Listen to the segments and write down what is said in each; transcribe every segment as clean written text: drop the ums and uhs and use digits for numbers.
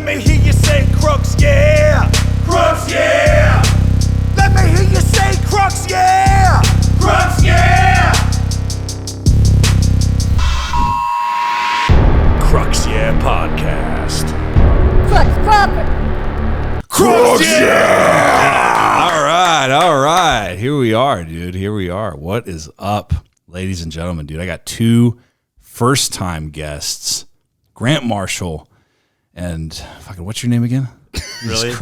Let me hear you say Crux, yeah. Crux, yeah. Let me hear you say Crux, yeah. Crux, yeah. Crux, yeah podcast. Crux proper. Crux, yeah. All right. Here we are, dude. Here we are. What is up, ladies and gentlemen, dude? I got two first-time guests, Grant Marshall and fucking what's your name again? Really? Not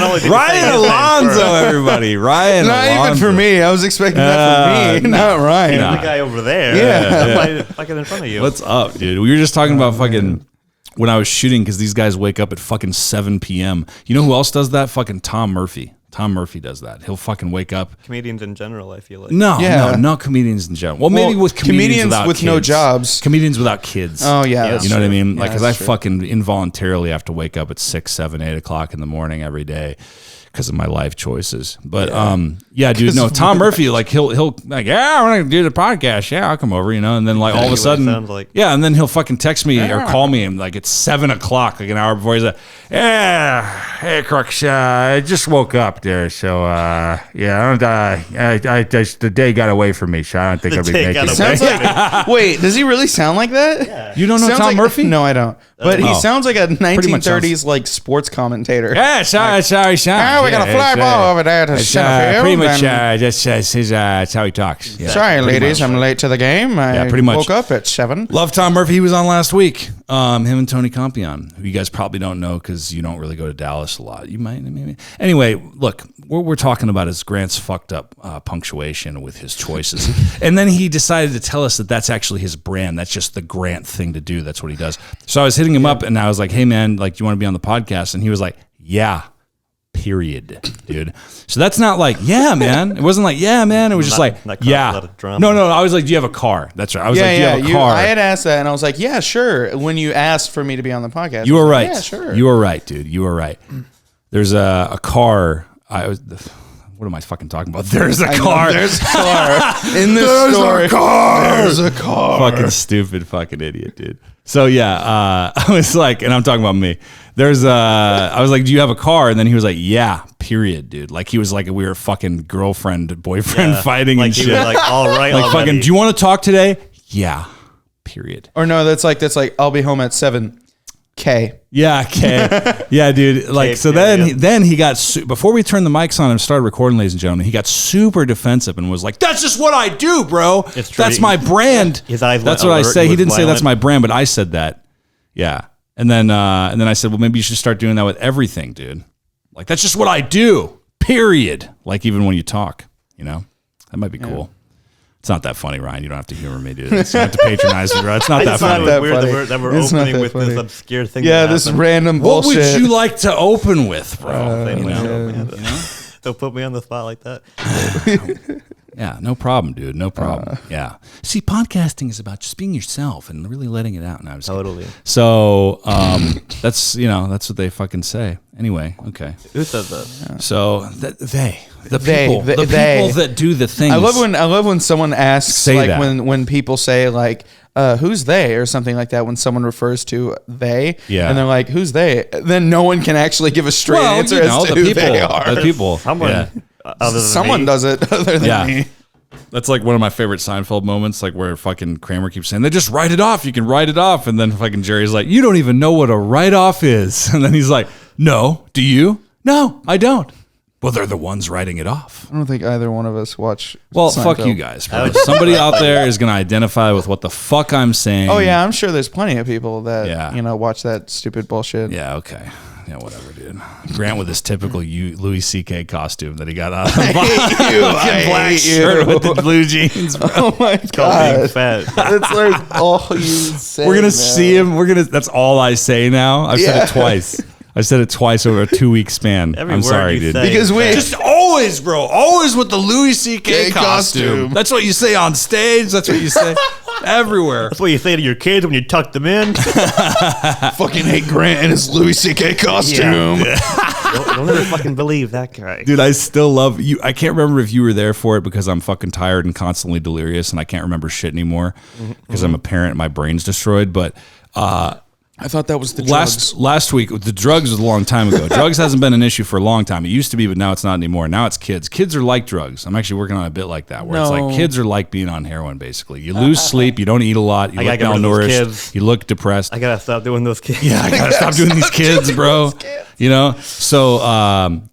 only Ryan Alonzo, everybody. Ryan Not Alonzo. even for me. I was expecting that for me. Not Ryan. no. the guy over there. Yeah. Fucking in front of you. What's up, dude? We were just talking about fucking when I was shooting because these guys wake up at fucking 7 p.m. You know who else does that? Fucking Tom Murphy. Tom Murphy does that. He'll fucking wake up. Comedians in general, I feel like. No, comedians in general. Well, maybe with comedians without with kids. no jobs. Comedians without kids. Oh, yeah. Yeah. That's You know what I true. mean? Yeah, Like, because that's I true. fucking involuntarily have to wake up at 6, 7, 8 o'clock in the morning every day because of my life choices. But yeah, dude, no, Tom Murphy, like he'll like, yeah, I want to do the podcast. Yeah, I'll come over, you know, and then like all of a Exactly what it sudden, sounds like. yeah, and then he'll fucking text me or call me and like it's 7 o'clock, like an hour before. He's like, yeah, hey Crux, I just woke up there, so yeah, I just the day got away from me, so I don't think I'll be day making got it. Sounds like. Wait, does he really sound like that? Yeah. You don't know Sounds Tom like, Murphy? No, I don't. But he Oh. sounds like a much sounds- 1930s like sports commentator. Yeah, sorry. Oh, we got a fly ball over there to center field. Pretty much, and- that's how he talks. Yeah, Sorry, pretty ladies, much. I'm late to the game. I pretty much. woke up at 7. Love Tom Murphy. He was on last week. Him and Tony Compion, who you guys probably don't know because you don't really go to Dallas a lot. You might, maybe. Anyway, look, what we're talking about is Grant's fucked up punctuation with his choices. And then he decided to tell us that that's actually his brand. That's just the Grant thing to do. That's what he does. So I was hitting him up and I was like, hey, man, like, do you want to be on the podcast? And he was like, yeah. Period, dude. So that's not like, yeah, man. It wasn't like, yeah, man. It was just Not like, causing a yeah. lot of drama. No. I was like, do you have a car? That's right. I was Yeah, like, do you have a car? I had asked that, and I was like, yeah, sure. When you asked for me to be on the podcast. You were I was right. like, yeah, sure. You were right, dude. You were right. There's a car. What am I fucking talking about? There's a I know, car. there's a car. In this story. There's a car. Fucking stupid fucking idiot, dude. So yeah, I was like, and I'm talking about me. I was like, do you have a car? And then he was like, yeah, period, dude. Like he was like, we were fucking girlfriend, boyfriend fighting like and he shit. was like, all right, Like already. fucking, do you want to talk today? Yeah, period. Or no, that's like, I'll be home at 7. K. Yeah, okay. Yeah, dude. Like, so then he got, before we turned the mics on and started recording, ladies and gentlemen, he got super defensive and was like, that's just what I do, bro. It's true. That's my brand. His eyes That's went what I alert. say. He was didn't say that's violent. my brand, but I said that. Yeah. And then I said, well, maybe you should start doing that with everything, dude. Like, that's just what I do, period. Like, even when you talk, you know? That might be cool. It's not that funny, Ryan. You don't have to humor me, dude. You don't have to patronize me, bro. It's not that It's not funny. that weird funny. that we're It's not opening that with this funny. obscure thing. Yeah, that this happened. random What bullshit. would you like to open with, bro? They You don't know? put me on the- Don't put me on the spot like that. Yeah, no problem, dude. No problem. Yeah. See, podcasting is about just being yourself and really letting it out. Now, Totally. So that's what they fucking say. Anyway, okay. Who said that? So the They, people that do the things. I love when someone asks, Say like that. when people say like, who's they or something like that, when someone refers to they, Yeah. and they're like, who's they? Then no one can actually give a straight answer as to the who people. they are. The people. Someone Yeah. other than Someone me. does it other than Yeah. me. That's like one of my favorite Seinfeld moments, like where fucking Kramer keeps saying, they just write it off. You can write it off. And then fucking Jerry's like, you don't even know what a write-off is. And then he's like, no, do you? No, I don't. Well, they're the ones writing it off. I don't think either one of us watch. Well, Seinfeld. fuck you guys. Bro. Somebody out there is going to identify with what the fuck I'm saying. Oh yeah, I'm sure there's plenty of people that Yeah. watch that stupid bullshit. Yeah, okay. Yeah, whatever, dude. Grant with his typical Louis C.K. costume that he got on. The I black hate shirt you. with the blue jeans, bro. Oh my Called being god, fat. it's like all you say. We're gonna now. see him. That's all I say now. I've said Yeah. it twice. I said it twice over a 2-week span. Every I'm word sorry, you dude. say. Because we Just always, bro. Always with the Louis C.K. K costume. costume. That's what you say on stage. That's what you say everywhere. That's what you say to your kids when you tuck them in. fucking hate Grant in his Louis C.K. costume. You'll never fucking believe that guy. Dude, I still love you. I can't remember if you were there for it because I'm fucking tired and constantly delirious and I can't remember shit anymore because I'm a parent and my brain's destroyed. But I thought that was the drugs. Last week, the drugs was a long time ago. Drugs hasn't been an issue for a long time. It used to be, but now it's not anymore. Now it's kids. Kids are like drugs. I'm actually working on a bit like that, where it's like kids are like being on heroin, basically. You lose sleep, you don't eat a lot, you look malnourished, you look depressed. I gotta stop doing those kids. Yeah, I gotta stop doing these kids, bro. You know? So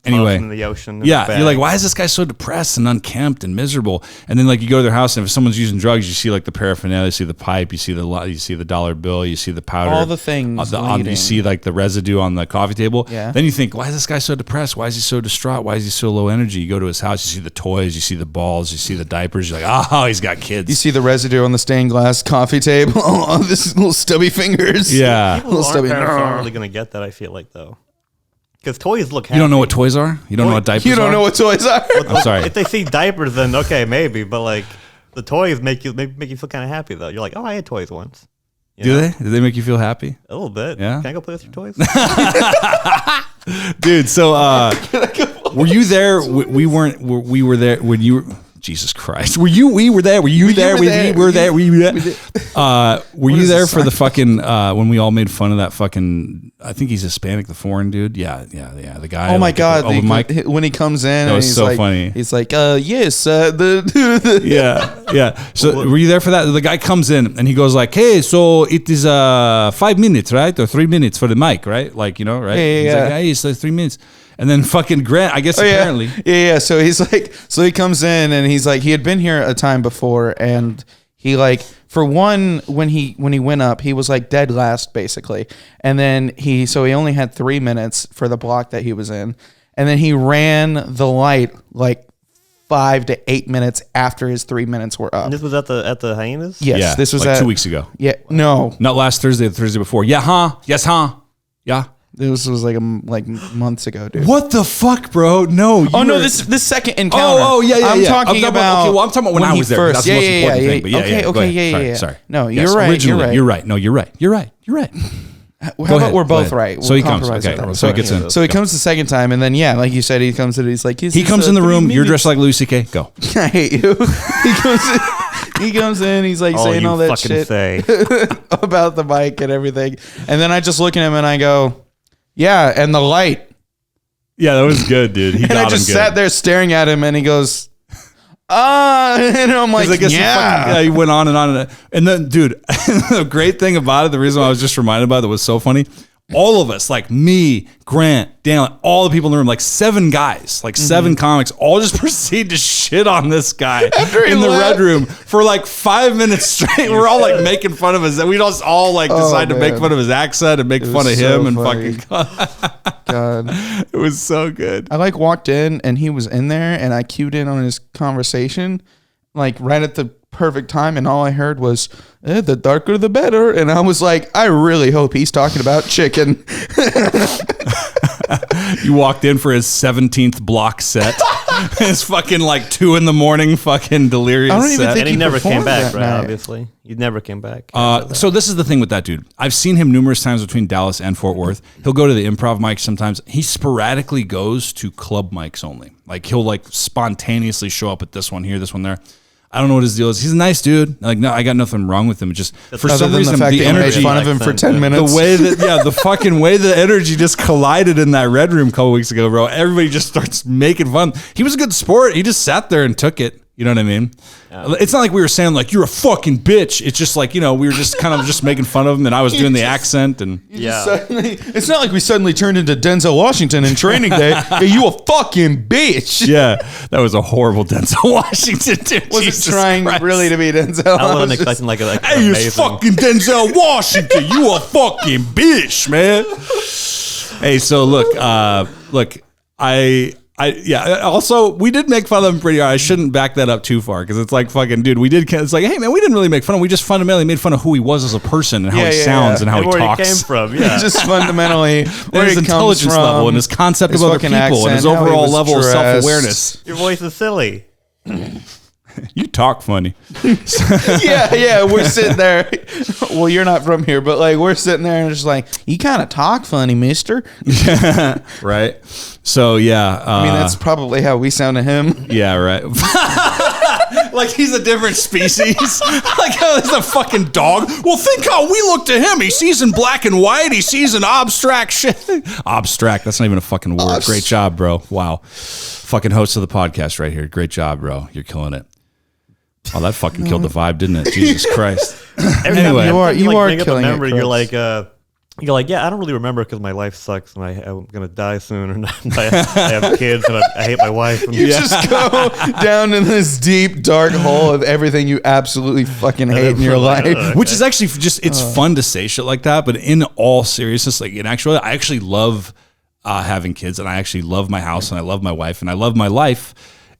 anyway. In the ocean. Yeah, you're like, why is this guy so depressed and unkempt and miserable? And then like you go to their house, and if someone's using drugs, you see like the paraphernalia, you see the pipe, you see the dollar bill, you see the powder, all the things. You see like the residue on the coffee table. Yeah. Then you think, why is this guy so depressed? Why is he so distraught? Why is he so low energy? You go to his house, you see the toys, you see the balls, you see the diapers. You're like, oh, he's got kids. You see the residue on the stained glass coffee table. Oh, this little stubby fingers. Yeah. People aren't really gonna get that. I feel like though. Because toys look happy. You don't know what toys are? You don't know what diapers are? You don't know what toys are? I'm sorry. If they see diapers, then okay, maybe. But like the toys make you feel kind of happy though. You're like, oh, I had toys once. Do they? Do they make you feel happy? A little bit. Yeah. Can I go play with your toys? Dude, so were you there? We were there when you were. Jesus Christ. We were there. Were you there? We were there. Were you there? Were you there for the fucking when we all made fun of that fucking, I think he's Hispanic, the foreign dude? Yeah. The guy. Oh my God. Mike. When he comes in, that was so like, funny. He's like, yes, the Yeah. So were you there for that? The guy comes in and he goes like, hey, so it is 5 minutes, right? Or 3 minutes for the mic, right? Like, you know, right? Yeah. He's like, hey, it's like 3 minutes. And then fucking Grant, I guess apparently. Yeah. So he's like, so he comes in and he's like, he had been here a time before, and he like, for one, when he went up, he was like dead last basically. And then he only had 3 minutes for the block that he was in. And then he ran the light like 5 to 8 minutes after his 3 minutes were up. And this was at the Hyenas? Yes. Yeah, This was like at 2 weeks ago. Yeah. No. Not last Thursday, the Thursday before. Yeah, huh? Yes, huh? Yeah. This was like months ago, dude. What the fuck, bro? No. This second encounter. Yeah. I'm talking about. Okay, well, I'm talking about when I was there. First. That's the most important thing. But Okay. Sorry. No, you're right. Originally, you're right. No, you're right. How about we're both right? So he comes. compromise Okay. with that. So he gets in. So he comes the second time, and then like you said, he comes in. He's like, he comes in the room. You're dressed like Louis C.K. Go. I hate you. He comes in. He's like saying all that shit about the mic and everything, and then I just look at him and I go, yeah, and the light. Yeah, that was good, dude. He and I just sat there staring at him, and he goes, and I'm like, he went on. And then, dude, the great thing about it, the reason why I was just reminded about it was so funny. All of us, like me, Grant, Dan, all the people in the room, like 7 guys, like 7 comics, all just proceed to shit on this guy in the red room for like 5 minutes straight. We're all like making fun of his. We just all like decide to make fun of his accent and make fun of him and fucking. God, it was so good. I like walked in and he was in there, and I cued in on his conversation, like right at the perfect time, and all I heard was the darker the better, and I was like, I really hope he's talking about chicken. You walked in for his 17th block set. His fucking like 2 a.m. fucking delirious I don't even set. think And he never came back, that right? night. Obviously, he never came back. So this is the thing with that dude. I've seen him numerous times between Dallas and Fort Worth. He'll go to the improv mics sometimes. He sporadically goes to club mics only. Like he'll like spontaneously show up at this one here, this one there. I don't know what his deal is. He's a nice dude. Like, no, I got nothing wrong with him. Just for some reason, the energy, made fun of him for 10 minutes. The way that, the fucking way the energy just collided in that red room a couple weeks ago, bro. Everybody just starts making fun. He was a good sport. He just sat there and took it. You know what I mean? Yeah. It's not like we were saying like you're a fucking bitch. It's just like, we were just kind of just making fun of him, and I was doing the accent and it's not like we suddenly turned into Denzel Washington in Training Day. Hey, you a fucking bitch. Yeah, that was a horrible Denzel Washington. Dude. Wasn't trying really to be Denzel. I wasn't expecting like hey, it's fucking Denzel Washington. You a fucking bitch, man. Hey, so look, also, we did make fun of him pretty hard. I shouldn't back that up too far, because it's like, fucking, dude, it's like, hey, man, we didn't really make fun of him. We just fundamentally made fun of who he was as a person and how he sounds and how he where talks. Where he came from, yeah. Just fundamentally where his intelligence level and his concept of other people and his overall level of self-awareness. Your voice is silly. You talk funny. yeah, we're sitting there. Well, you're not from here, but like we're sitting there and just like, you kind of talk funny, mister. Right. So yeah, I mean that's probably how we sound to him. Yeah, right. Like he's a different species. Like how he's a fucking dog. Well, think how we look to him. He sees in black and white. He sees in abstract shit. Abstract. That's not even a fucking word. Great job, bro. Wow. Fucking host of the podcast right here. Great job, bro. You're killing it. Oh, that fucking killed the vibe, didn't it? Jesus Christ. Anyway, you are killing it, memory, Crux. You're like, yeah, I don't really remember because my life sucks and I'm gonna die soon, and I have kids and I hate my wife. And You just go down in this deep, dark hole of everything you absolutely fucking hate in your life. Which is actually just, it's fun to say shit like that. But in all seriousness, like in actuality, I actually love having kids, and I actually love my house, and I love my wife, and I love my life.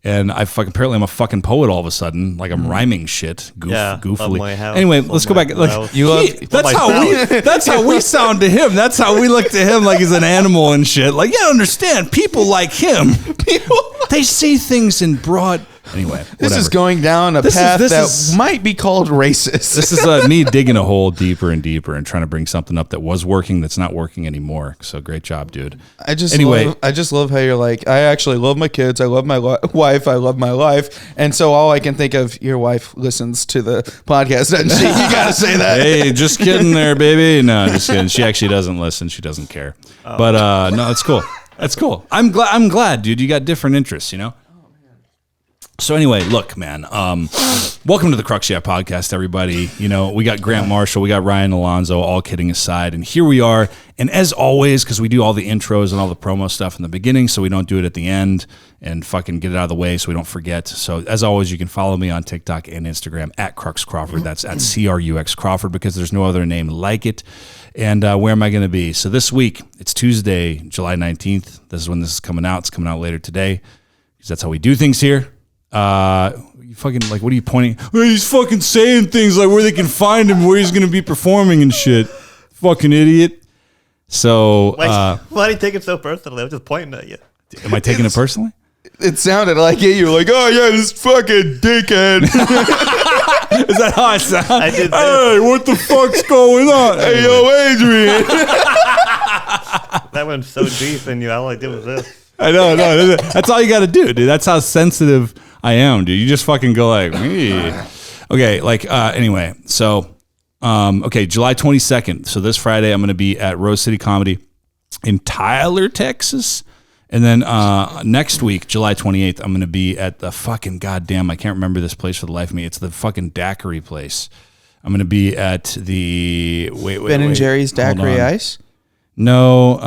And apparently I'm a fucking poet all of a sudden. Like I'm rhyming shit goofily. Love my house, Anyway, let's go back. Like, that's how we sound to him. That's how we look to him, like he's an animal and shit. Like, you don't understand. People like him. They see things in broad. Anyway, This is going down a path that might be called racist. This is me digging a hole deeper and deeper and trying to bring something up that was working that's not working anymore. So great job, dude. I just love how you're like, I actually love my kids. I love my wife. I love my life. And so all I can think of, your wife listens to the podcast, doesn't she? You got to say that. Hey, just kidding there, baby. No, just kidding. She actually doesn't listen. She doesn't care. But no, that's cool. That's cool. I'm glad, dude. You got different interests, you know? So anyway, look, man, welcome to the Crux podcast, everybody. You know, we got Grant Marshall, we got Ryan Alonzo, all kidding aside. And here we are. And as always, because we do all the intros and all the promo stuff in the beginning, so we don't do it at the end and fucking get it out of the way so we don't forget. So as always, you can follow me on TikTok and Instagram at Crux Crawford. That's at CRUX Crawford, because there's no other name like it. And where am I going to be? So this week, it's Tuesday, July 19th. This is when this is coming out. It's coming out later today, because that's how we do things here. You fucking, like, what are you pointing? Well, he's fucking saying things like where they can find him, where he's going to be performing and shit. Fucking idiot. So, why do you take it so personally? I was just pointing at you. Am I taking it personally? It sounded like it. You're like, oh yeah, this fucking dickhead. Is that how I sound? I did. Hey, what the fuck's going on? Hey, yo, Adrian. That went so deep in you. All I did was this. I know, that's all you got to do, dude. That's how sensitive I am, dude. You just fucking go like, okay, like, anyway, so, okay, July 22nd. So this Friday, I'm going to be at Rose City Comedy in Tyler, Texas. And then next week, July 28th, I'm going to be at the fucking goddamn, I can't remember this place for the life of me. It's the fucking daiquiri place. I'm going to be at the, Ben and Jerry's Daiquiri Ice? No,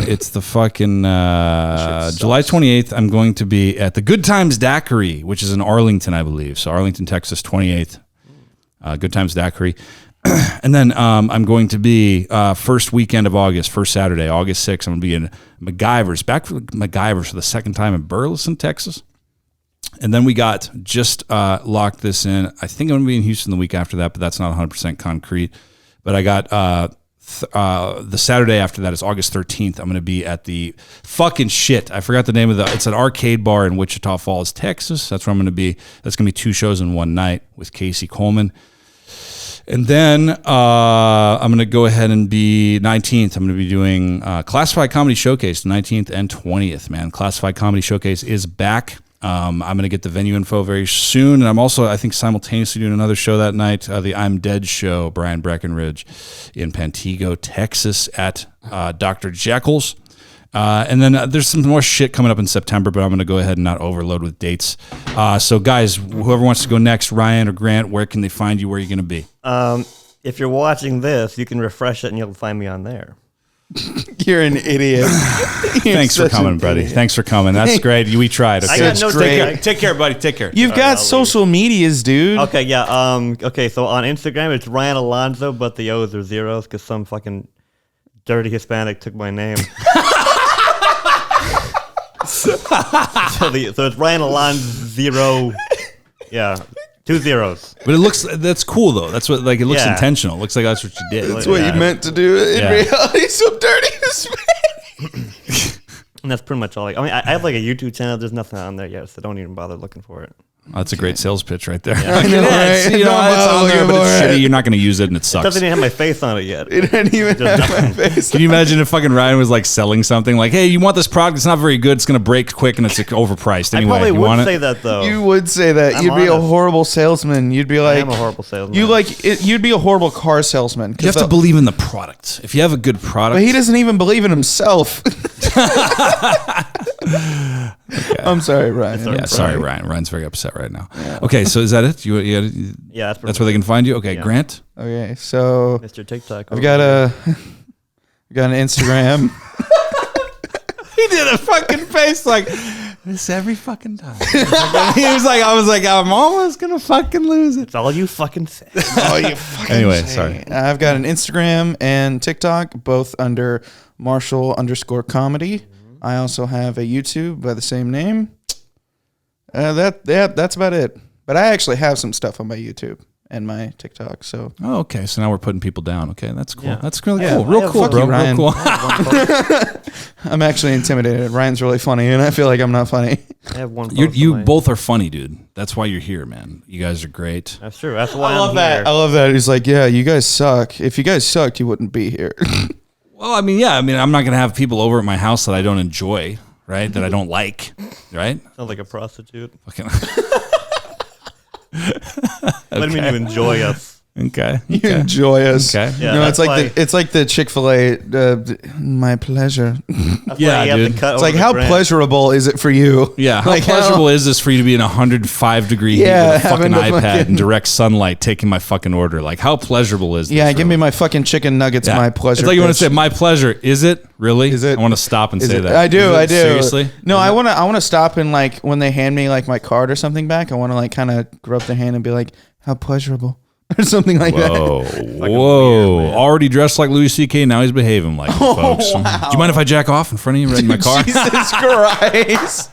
it's the fucking July 28th. I'm going to be at the Good Times Daiquiri, which is in Arlington, I believe. So Arlington, Texas, 28th. Good Times Daiquiri. And then I'm going to be first weekend of August, first Saturday, August 6th. I'm going to be in MacGyver's, back for MacGyver's for the second time in Burleson, Texas. And then we got just locked this in. I think I'm going to be in Houston the week after that, but that's not 100% concrete. But I got the Saturday after that is August 13th. I'm going to be at the fucking shit. I forgot the name of it's an arcade bar in Wichita Falls, Texas. That's where I'm going to be. That's going to be 2 shows in one night with Casey Coleman. And then I'm going to go ahead and be 19th. I'm going to be doing Classified Comedy Showcase, 19th and 20th, man. Classified Comedy Showcase is back. I'm going to get the venue info very soon. And I'm also, I think, simultaneously doing another show that night, the I'm Dead show, Brian Breckenridge in Pantego, Texas at Dr. Jekyll's. And then there's some more shit coming up in September, but I'm going to go ahead and not overload with dates. So guys, whoever wants to go next, Ryan or Grant, where can they find you? Where are you going to be? If you're watching this, you can refresh it and you'll find me on there. You're an idiot. Thanks for coming, buddy. Thanks for coming. That's great. We tried. Okay. I got no Take care, buddy. Take care. You've got social medias, dude. Okay, yeah. Okay, so on Instagram, it's Ryan Alonzo, but the O's are zeros because some fucking dirty Hispanic took my name. So it's Ryan Alonzo 0. Yeah. 2 zeros. But it looks, that's cool though. That's what, like, it looks intentional. It looks like that's what you did. That's what you meant to do in reality. So dirty Hispanic. And that's pretty much all. I mean, I have like a YouTube channel. There's nothing on there yet, so don't even bother looking for it. That's a great sales pitch right there. I know, right? It's, you know, Don't it's bother on there, looking but it's for it. shitty. You're not going to use it, and it It sucks. doesn't even have my face on it yet. It didn't even Just have my nothing. face. Can you imagine if fucking Ryan was like selling something like, hey, you want this product? It's not very good. It's going to break quick and it's like, overpriced. I Anyway, probably you want would it? say that though. You would say that. I'm You'd be a honest. horrible salesman. You'd be I like, am a horrible salesman. you'd be a horrible car salesman. You have to believe in the product. If you have a good product. But he doesn't even believe in himself. I'm sorry, Ryan. Yeah, sorry, Ryan. Ryan's very upset right now. Okay, so is that it? Yeah, That's where they can find you? Okay, Yeah. Grant? Okay, so Mr. TikTok. I've got an Instagram. He did a fucking face like this every fucking time. He was like, I was like, I'm almost going to fucking lose it. It's all you fucking say. Oh, you fucking Anyway, say. sorry. I've got an Instagram and TikTok, both under Marshall_comedy. I also have a YouTube by the same name. That's about it. But I actually have some stuff on my YouTube and my TikTok. So Oh, okay. So now we're putting people down. Okay, that's cool. Yeah. That's really Yeah. cool. Real Yeah, cool, fuck bro. you, Ryan. Real cool. I'm actually intimidated. Ryan's really funny, and I feel like I'm not funny. I have one. You post on my- both are funny, dude. That's why you're here, man. You guys are great. That's true. That's why I love I'm that. here. I love that. He's like, yeah, you guys suck. If you guys sucked, you wouldn't be here. Well, I mean, yeah. I mean, I'm not going to have people over at my house that I don't enjoy, right? That I don't like, right? Sounds like a prostitute. Fucking. What do you mean you enjoy us? Okay. You okay. enjoy us. Okay. Yeah, No, that's it's like the Chick-fil-A. My pleasure. That's Yeah, why you have dude. to cut It's over like the how Grant. pleasurable is it for you? Yeah, how Like, pleasurable is this for you to be in 105-degree heat Yeah, with a fucking having to iPad fucking- in direct sunlight taking my fucking order? Like, how pleasurable is this? Yeah, give me really? my fucking chicken nuggets. Yeah. My pleasure. It's like you want bitch. to say, my pleasure. Is it? Really? Is it? I want to stop and Is say it? that. I do. Is it? I do. Seriously? No, I want to stop and like when they hand me like my card or something back, I want to like kind of grab their hand and be like, how pleasurable. Or something like Whoa, that. whoa. weird, man. Already dressed like Louis C.K., now he's behaving like it, folks. wow. Do you mind if I jack off in front of you right in my car? Jesus Christ.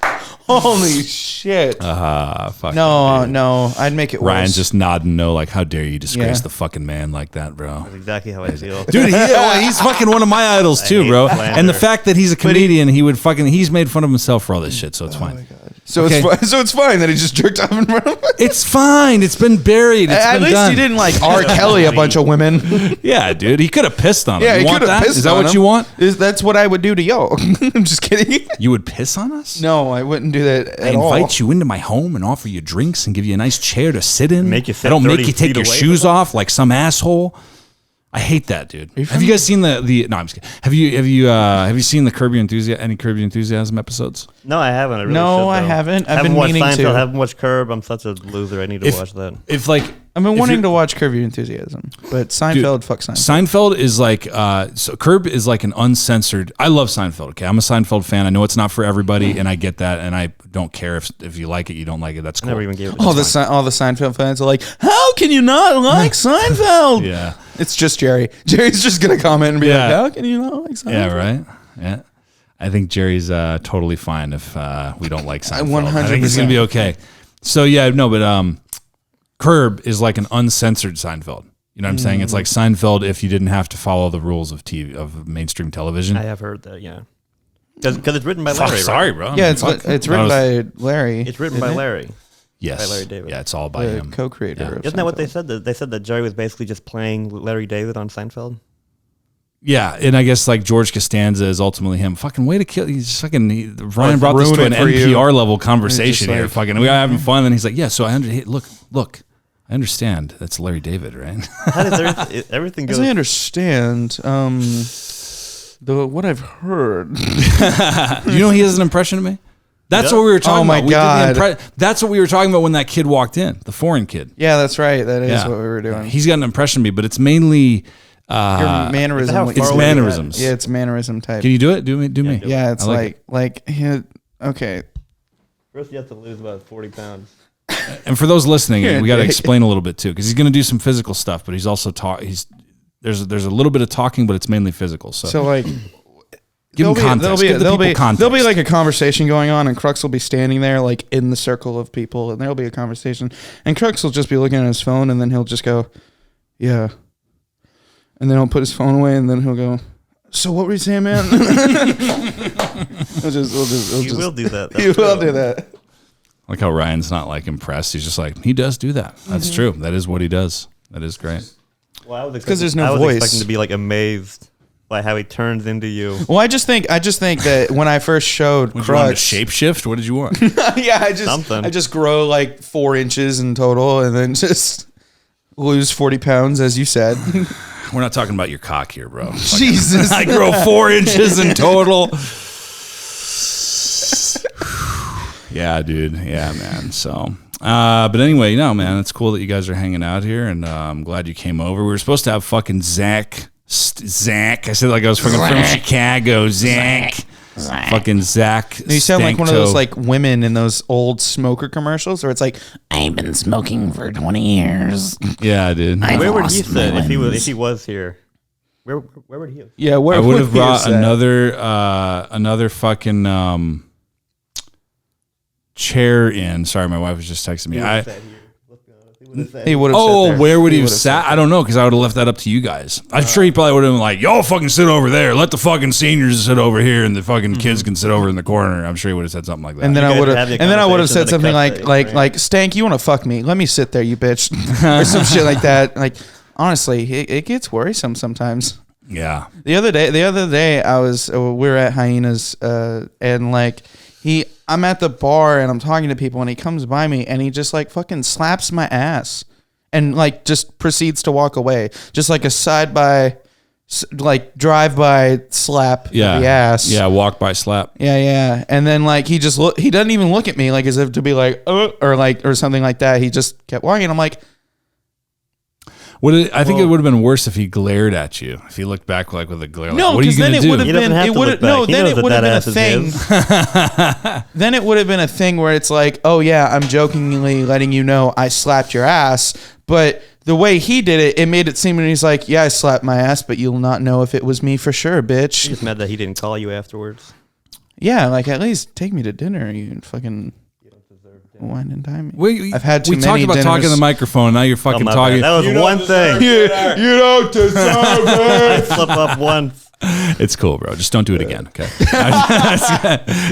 Holy shit. Fuck. No, I'd make it worse. Ryan's just nodding no, like, how dare you disgrace Yeah. the fucking man like that, bro. That's exactly how I feel. Dude, he's fucking one of my idols too, hate bro. slander. And the fact that he's a comedian, he's made fun of himself for all this shit, so it's fine. So Okay. it's fine that he just jerked off in front of me. It's fine. It's been buried. It's At been least done. he didn't like R. Kelly a bunch of women. Yeah, dude. He could have pissed on him. Yeah, you he want could have that? pissed Is that on what him. you want? That's what I would do to yo. I'm just kidding. You would piss on us? No, I wouldn't do that I at all. invite you into my home and offer you drinks and give you a nice chair to sit in. Make you sit I don't make 30 you take feet your away shoes from off like some asshole. I hate that, dude. Have you guys seen the? No, I'm just kidding. Have you seen the any Curb Your Enthusiasm episodes? No, I haven't. I really No, should, I though. haven't. I've Haven't been watched meaning Seinfeld, to. haven't watched Curb. I'm such a loser. I need to watch that. If like I've been if wanting you're- to watch Curb Your Enthusiasm, but Seinfeld, fuck Seinfeld. Seinfeld is like so Curb is like an uncensored. I love Seinfeld. Okay, I'm a Seinfeld fan. I know it's not for everybody, and I get that, and I don't care if you like it, you don't like it. That's cool. Never even gave it. All the Seinfeld fans are like, how can you not like Seinfeld? Yeah, It's just Jerry. Jerry's just gonna comment and be Yeah. like, how can you not like Seinfeld? yeah, right. Yeah, I think Jerry's totally fine if we don't like Seinfeld. I think he's gonna be okay. So yeah, no, but Curb is like an uncensored Seinfeld. You know what I'm saying? It's like Seinfeld if you didn't have to follow the rules of TV of mainstream television. I have heard that. Yeah, because it's written by Fuck, Larry. sorry, right? bro. Yeah, Fuck. it's I written was- by Larry. It's written isn't by it? Larry, yes, by Larry David. Yeah, it's all by The him. co-creator. Yeah. Of Isn't that what they Seinfeld. said? They said that Jerry was basically just playing Larry David on Seinfeld. Yeah, and I guess like George Costanza is ultimately him. Fucking way to kill. He's just fucking. Ryan it's brought this to an ruined it for you. NPR level conversation like- here. Fucking, we are having fun, and he's like, "Yeah, so I hey, look, I understand that's Larry David, right?" How does everything As goes? I understand, what I've heard. You know, he has an impression of me. That's Yeah. what we were talking Oh my about. We did the God. that's what we were talking about when that kid walked in, the foreign kid. Yeah, that's right. That is Yeah. what we were doing. He's got an impression of me, but it's mainly Your mannerism. how it's far away mannerisms. Yeah, it's mannerism type. Can you do it? Do me. do it. Yeah, it's I like like yeah, okay. First, you have to lose about 40 pounds. And for those listening, You're we got to a dick. explain a little bit too, because he's going to do some physical stuff, but he's also there's a little bit of talking, but it's mainly physical. So, So like give him context. Give the people context. There'll be like a conversation going on, and Crux will be standing there like in the circle of people, and there'll be a conversation, and Crux will just be looking at his phone, and then he'll just go, yeah, and then he'll put his phone away, and then he'll go, so what were you saying, man? He'll You will do that. He will do that. Like how Ryan's not like impressed. He's just like, he does do that. That's true. That is what he does. That is great. Well, because there's no I was voice. expecting to be like amazed by how he turns into you. Well, I just think that when I first showed Would you want Crux, to shapeshift? What did you want? yeah, Something. I just grow like 4 inches in total, and then just lose 40 pounds, as you said. We're not talking about your cock here, bro. Jesus, I grow 4 inches in total. Yeah, dude. Yeah, man. So, but anyway, man, it's cool that you guys are hanging out here, and I'm glad you came over. We were supposed to have fucking Zach. I said like I was fucking from Chicago. Zach. Fucking Zach. you sound like one of Stankto. those like women in those old smoker commercials, where it's like, I've been smoking for 20 years. Yeah, dude. I've Where would lost he sit my if he limbs. was here? Where would he? yeah, where I would have he brought sit? another fucking chair in. Sorry, my wife was just texting me. He would have. Oh, where would he have sat? I don't know, because I would have left that up to you guys. I'm sure he probably would have been like, y'all fucking sit over there. Let the fucking seniors sit over here, and the fucking kids can sit over in the corner. I'm sure he would have said something like that. And then You I guys would have, have the and then I would have conversation said something at a like, cafe, like, Stank, you want to fuck me? Let me sit there, you bitch, or some shit like that. Like, honestly, it gets worrisome sometimes. Yeah. The other day, we were at Hyenas, and like I'm at the bar and I'm talking to people, and he comes by me and he just like fucking slaps my ass, and like just proceeds to walk away, just like a drive-by slap Yeah. of the ass. Yeah, walk by slap. Yeah. And then like he doesn't even look at me like as if to be like, or something like that. He just kept walking. I'm like, I think it would have been worse if he glared at you. If he looked back like with a glare. no, like, what are you because then going it to would do? have He doesn't been, have it to would look have, no, back. He then knows it that would have that been a ass is thing. his. Then it would have been a thing where it's like, oh yeah, I'm jokingly letting you know I slapped your ass. But the way he did it, it made it seem, and he's like, yeah, I slapped my ass, but you'll not know if it was me for sure, bitch. Just mad that he didn't call you afterwards. Yeah, like at least take me to dinner, you fucking wine and dime me. I've had too we many talked about dinners. talking to the microphone. Now you're Oh, fucking my talking. bad. That was one thing. You don't deserve I it. slip up once. It's cool, bro. Just don't do it again, okay?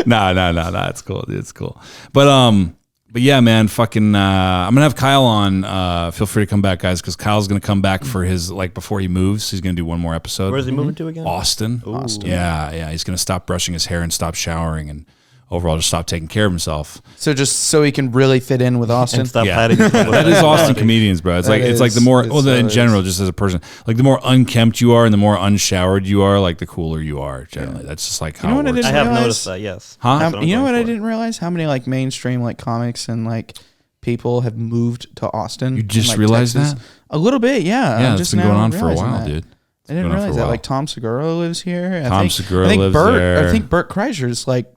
No. It's cool. It's cool. But yeah, man, fucking. I'm gonna have Kyle on. Feel free to come back, guys, because Kyle's gonna come back for his before he moves. He's gonna do one more episode. Where's he moving to again? Austin. Yeah. He's gonna stop brushing his hair and stop showering and overall just stop taking care of himself. So just so he can really fit in with Austin. And stop Yeah. hiding his public That is Austin personality. comedians, bro. It's That like the is- more it's in so general, is. just as a person, like the more unkempt you are and the more unshowered you are, like the cooler you are. Generally, that's just like how know it what I works. did? I have realize- noticed that, yes. Huh? That's what I'm You know going what I for. didn't realize? How many like mainstream like comics and like people have moved to Austin. You just and, like, realized Texas. that? A little bit, yeah. Yeah, I'm it's just been now going on for a realizing while, that. dude. I didn't going on for realize a that. while. Like Tom Segura lives here. Tom Segura lives Bert, there. I think Bert Kreischer's like.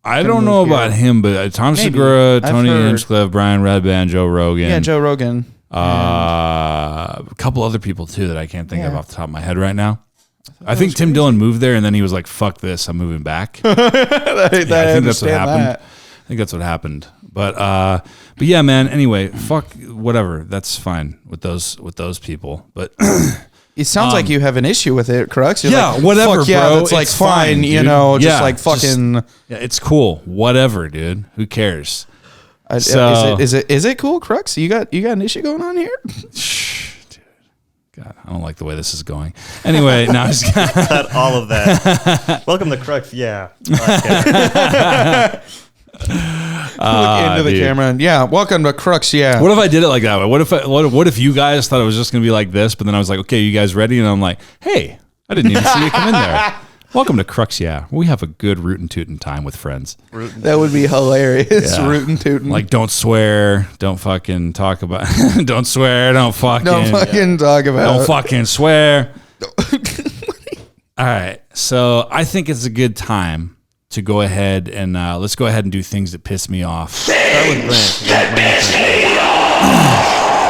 I don't know moved about here. him, but Tom Maybe. Segura, I've Tony heard. Hinchcliffe, Brian Redband, Joe Rogan. Yeah, Joe Rogan. A couple other people too that I can't think of Yeah. off the top of my head right now. I think Tim Dillon moved there and then he was like, "Fuck this, I'm moving back." I I think that's what understand happened. that. I think that's what happened. But yeah, man. Anyway, fuck whatever. That's fine with those people. But It sounds like you have an issue with it, Crux. You're yeah, like, whatever, fuck yeah, bro. that's like It's fine, you dude. know, just Yeah, like fucking. yeah, it's cool. Whatever, dude. Who cares? So, is it cool, Crux? You got an issue going on here? God, I don't like the way this is going. Anyway, now I'm just Cut all of that. Welcome to Crux, yeah. podcast. Look into the dude. camera. And, yeah, welcome to Crux. Yeah. What if I did it like that? What if you guys thought it was just gonna be like this, but then I was like, okay, you guys ready? And I'm like, hey, I didn't even see you come in there. Welcome to Crux. Yeah, we have a good rootin' tootin' time with friends. That would be hilarious. Yeah. Rootin' tootin'. Like, don't swear, don't fucking talk about, don't swear, don't fucking, don't fucking talk about. don't fucking swear. All right, so I think it's a good time to go ahead and let's go ahead and do things that piss me off. Start with Brent.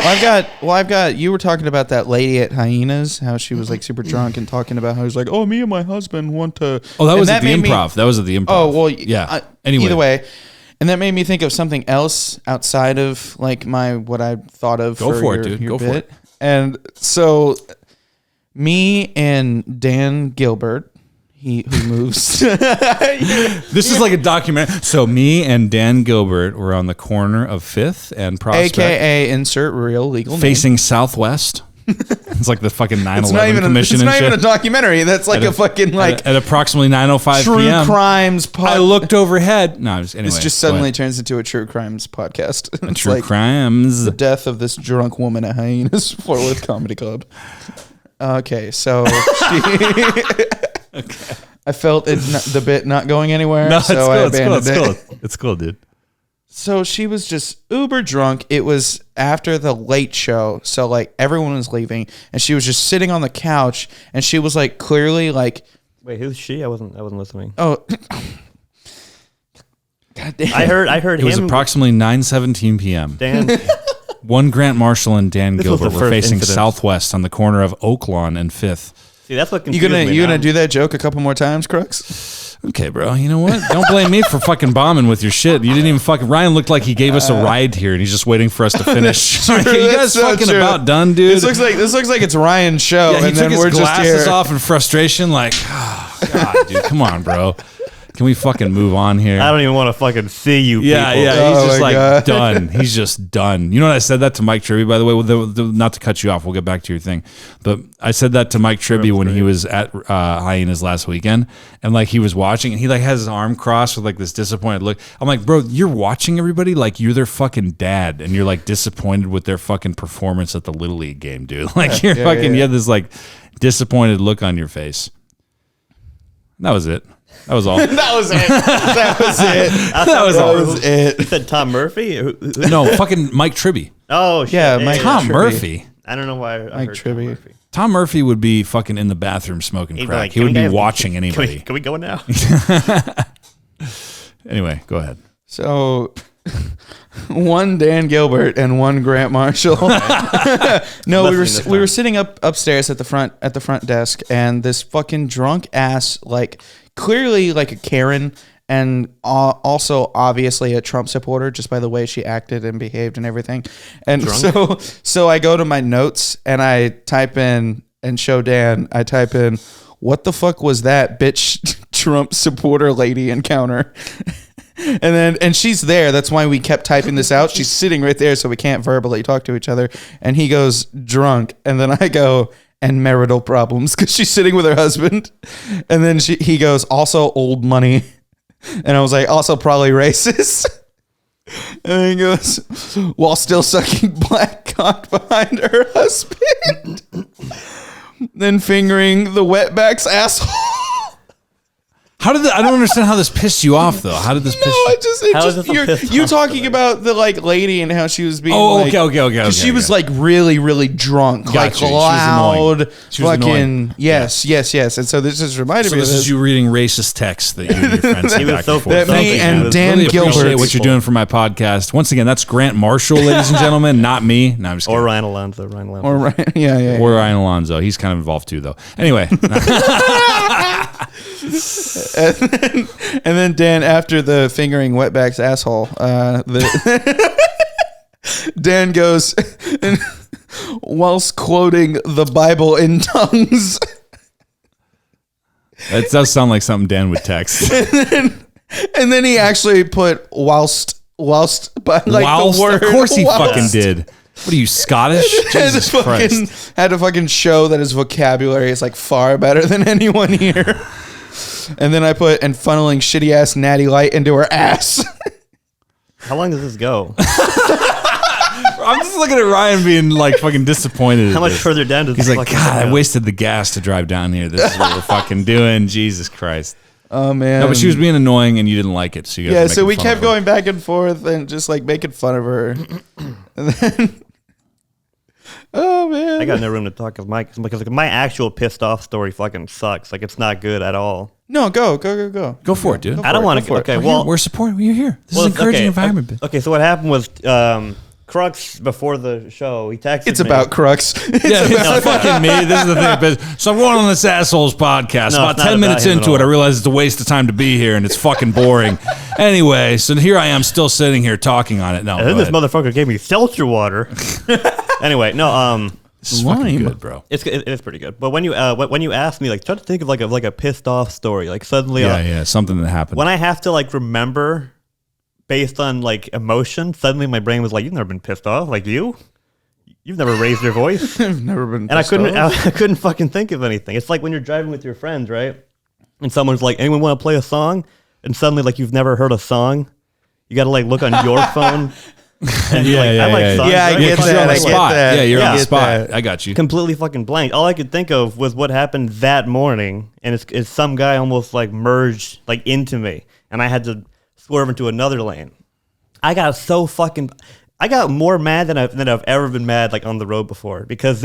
I've got. You were talking about that lady at Hyenas, how she was like super drunk and talking about how she's like, oh, me and my husband want to. Oh, that And was at the made me- improv. That was at the improv. Oh well, yeah. Anyway, either way, and that made me think of something else outside of like what I thought of. Go for it, your, dude. your Go for bit. it. And so, me and Dan Gilbert, He moves. This is like a documentary. So me and Dan Gilbert were on the corner of 5th and Prospect, AKA insert real legal name. facing southwest. It's like the fucking 9/11 It's not even commission it's and not shit. even a documentary. That's like a fucking like at approximately 9:05 true p.m. crimes I looked overhead. No, anyway. This just go suddenly ahead. turns into a true crimes podcast. It's True like crimes. the death of this drunk woman at Hyenas Fort Worth Comedy Club. Okay, so I felt the bit not going anywhere, No, so it's I cool. abandoned it. It's cool. It's cool, dude. So she was just uber drunk. It was after the late show, so like everyone was leaving, and she was just sitting on the couch, and she was like clearly like, Wait, who's she? I wasn't listening. oh. God damn. I heard It him. was approximately 9:17 p.m. Dan. One Grant Marshall and Dan This was Gilbert the were first facing incident. southwest on the corner of Oaklawn and 5th. See, that's what You confused gonna me. you now. gonna do that joke a couple more times, Crux? Okay, bro. You know what? Don't blame me for fucking bombing with your shit. You didn't even fucking. Ryan looked like he gave us a ride here, and he's just waiting for us to finish. Are you guys That's so fucking true. about done, dude? This looks like it's Ryan's show, Yeah, he and took then his we're just glasses here. off in frustration. Like, oh, God, dude, come on, bro. Can we fucking move on here? I don't even want to fucking see you. Yeah, people. yeah, he's Oh just my like God. done. He's just done. You know what I said that to Mike Tribby, by the way? Well, not to cut you off. We'll get back to your thing. But I said that to Mike Tribby when he was at Hyenas last weekend. And like he was watching and he like has his arm crossed with like this disappointed look. I'm like, bro, you're watching everybody like you're their fucking dad. And you're like disappointed with their fucking performance at the Little League game, dude. Like you're fucking, you have this like disappointed look on your face. That was it. That was all. That was it. That was it. That was all. That was it. You said Tom Murphy? No, fucking Mike Tribby. Oh, shit. Yeah, Mike Tom Tribby. Murphy. I don't know why I Mike heard Tribby. Tom Murphy. Tom Murphy would be fucking in the bathroom smoking He'd be crack. like, He "Can would we be guys- watching anybody. Can we go now? Anyway, go ahead. So, one Dan Gilbert and one Grant Marshall. No, Listening this we were time. sitting upstairs at the front desk, and this fucking drunk ass, like clearly like a Karen, and also obviously a Trump supporter, just by the way she acted and behaved and everything. And so I go to my notes and I type in and show Dan. I type in, "What the fuck was that bitch Trump supporter lady encounter?" And she's there. That's why we kept typing this out. She's sitting right there, so we can't verbally talk to each other. And he goes, "Drunk," and then I go, "And marital problems," because she's sitting with her husband. And then he goes, "Also old money," and I was like, "Also probably racist." And then he goes, "While still sucking black cock behind her husband," then fingering the wetback's asshole. How did I don't understand how this pissed you off though. How did this piss you? How is this a pissed you're off talking about the like lady and how she was being Oh, like, okay. 'cause she was like really drunk, Gotcha. like She was loud, annoying. She was fucking annoying. yes. And so this just reminded So me of this is this. you reading racist texts that you and your friends He send was back so and forth. That Thank me you, and man. Dan really appreciate Gilbert. what you're doing for my podcast. Once again, that's Grant Marshall, ladies and gentlemen, not me. No, I'm just kidding. Or Ryan Alonzo. Or right, yeah. Or Ryan Alonzo. He's kind of involved too, though. Anyway, And then Dan, after the fingering wetback's asshole, Dan goes, and whilst quoting the Bible in tongues. that does sound like something Dan would text. And then he actually put whilst by like Whilst, the word. of course he whilst. fucking did. What are you, Scottish? Jesus Christ. Had to fucking show that his vocabulary is like far better than anyone here. And then I put, "and funneling shitty ass natty light into her ass." How long does this go? I'm just looking at Ryan being like fucking disappointed. How at much this. further down does He's this like, fucking God, I go? wasted the gas to drive down here. This is what we're fucking doing. Jesus Christ. Oh man. No, but she was being annoying and you didn't like it. So you guys Yeah, were so making we fun kept of her. going back and forth and just like making fun of her. And then, oh man. I got no room to talk because my actual pissed off story fucking sucks. Like, it's not good at all. No, go. Go for it, dude. I don't want to. go for it. Okay, We're well, here. We're supporting. You're here. This is well, an encouraging okay, environment. bitch. Okay, so what happened was Crux, before the show, he texted It's me. about Crux. Yeah, it's fucking me. This is the thing. But so I'm going on this asshole's podcast. No, About it's not 10 minutes about him into at it, I all. realized it's a waste of time to be here and it's fucking boring. Anyway, so here I am still sitting here talking on it. No, And then go this ahead. motherfucker gave me seltzer water. Anyway, no, This is fucking Lime. good, bro. It is pretty good. But when you ask me, like, try to think of like a pissed off story. Like suddenly, Yeah, something that happened. when I have to like remember based on like emotion, suddenly my brain was like, "You've never been pissed off, like you've never raised your voice." I've never been. And I couldn't fucking think of anything. It's like when you're driving with your friends, right? And someone's like, "Anyone want to play a song?" And suddenly, like, you've never heard a song. You got to like look on your phone. And you're like, I like songs. Yeah, I right? get because that. you're on the I get spot. that. Yeah, you're Yeah. on the Get spot. that. I got you. Completely fucking blank. All I could think of was what happened that morning, and it's some guy almost like merged like into me, and I had to swerve into another lane. I got more mad than I've ever been mad like on the road before because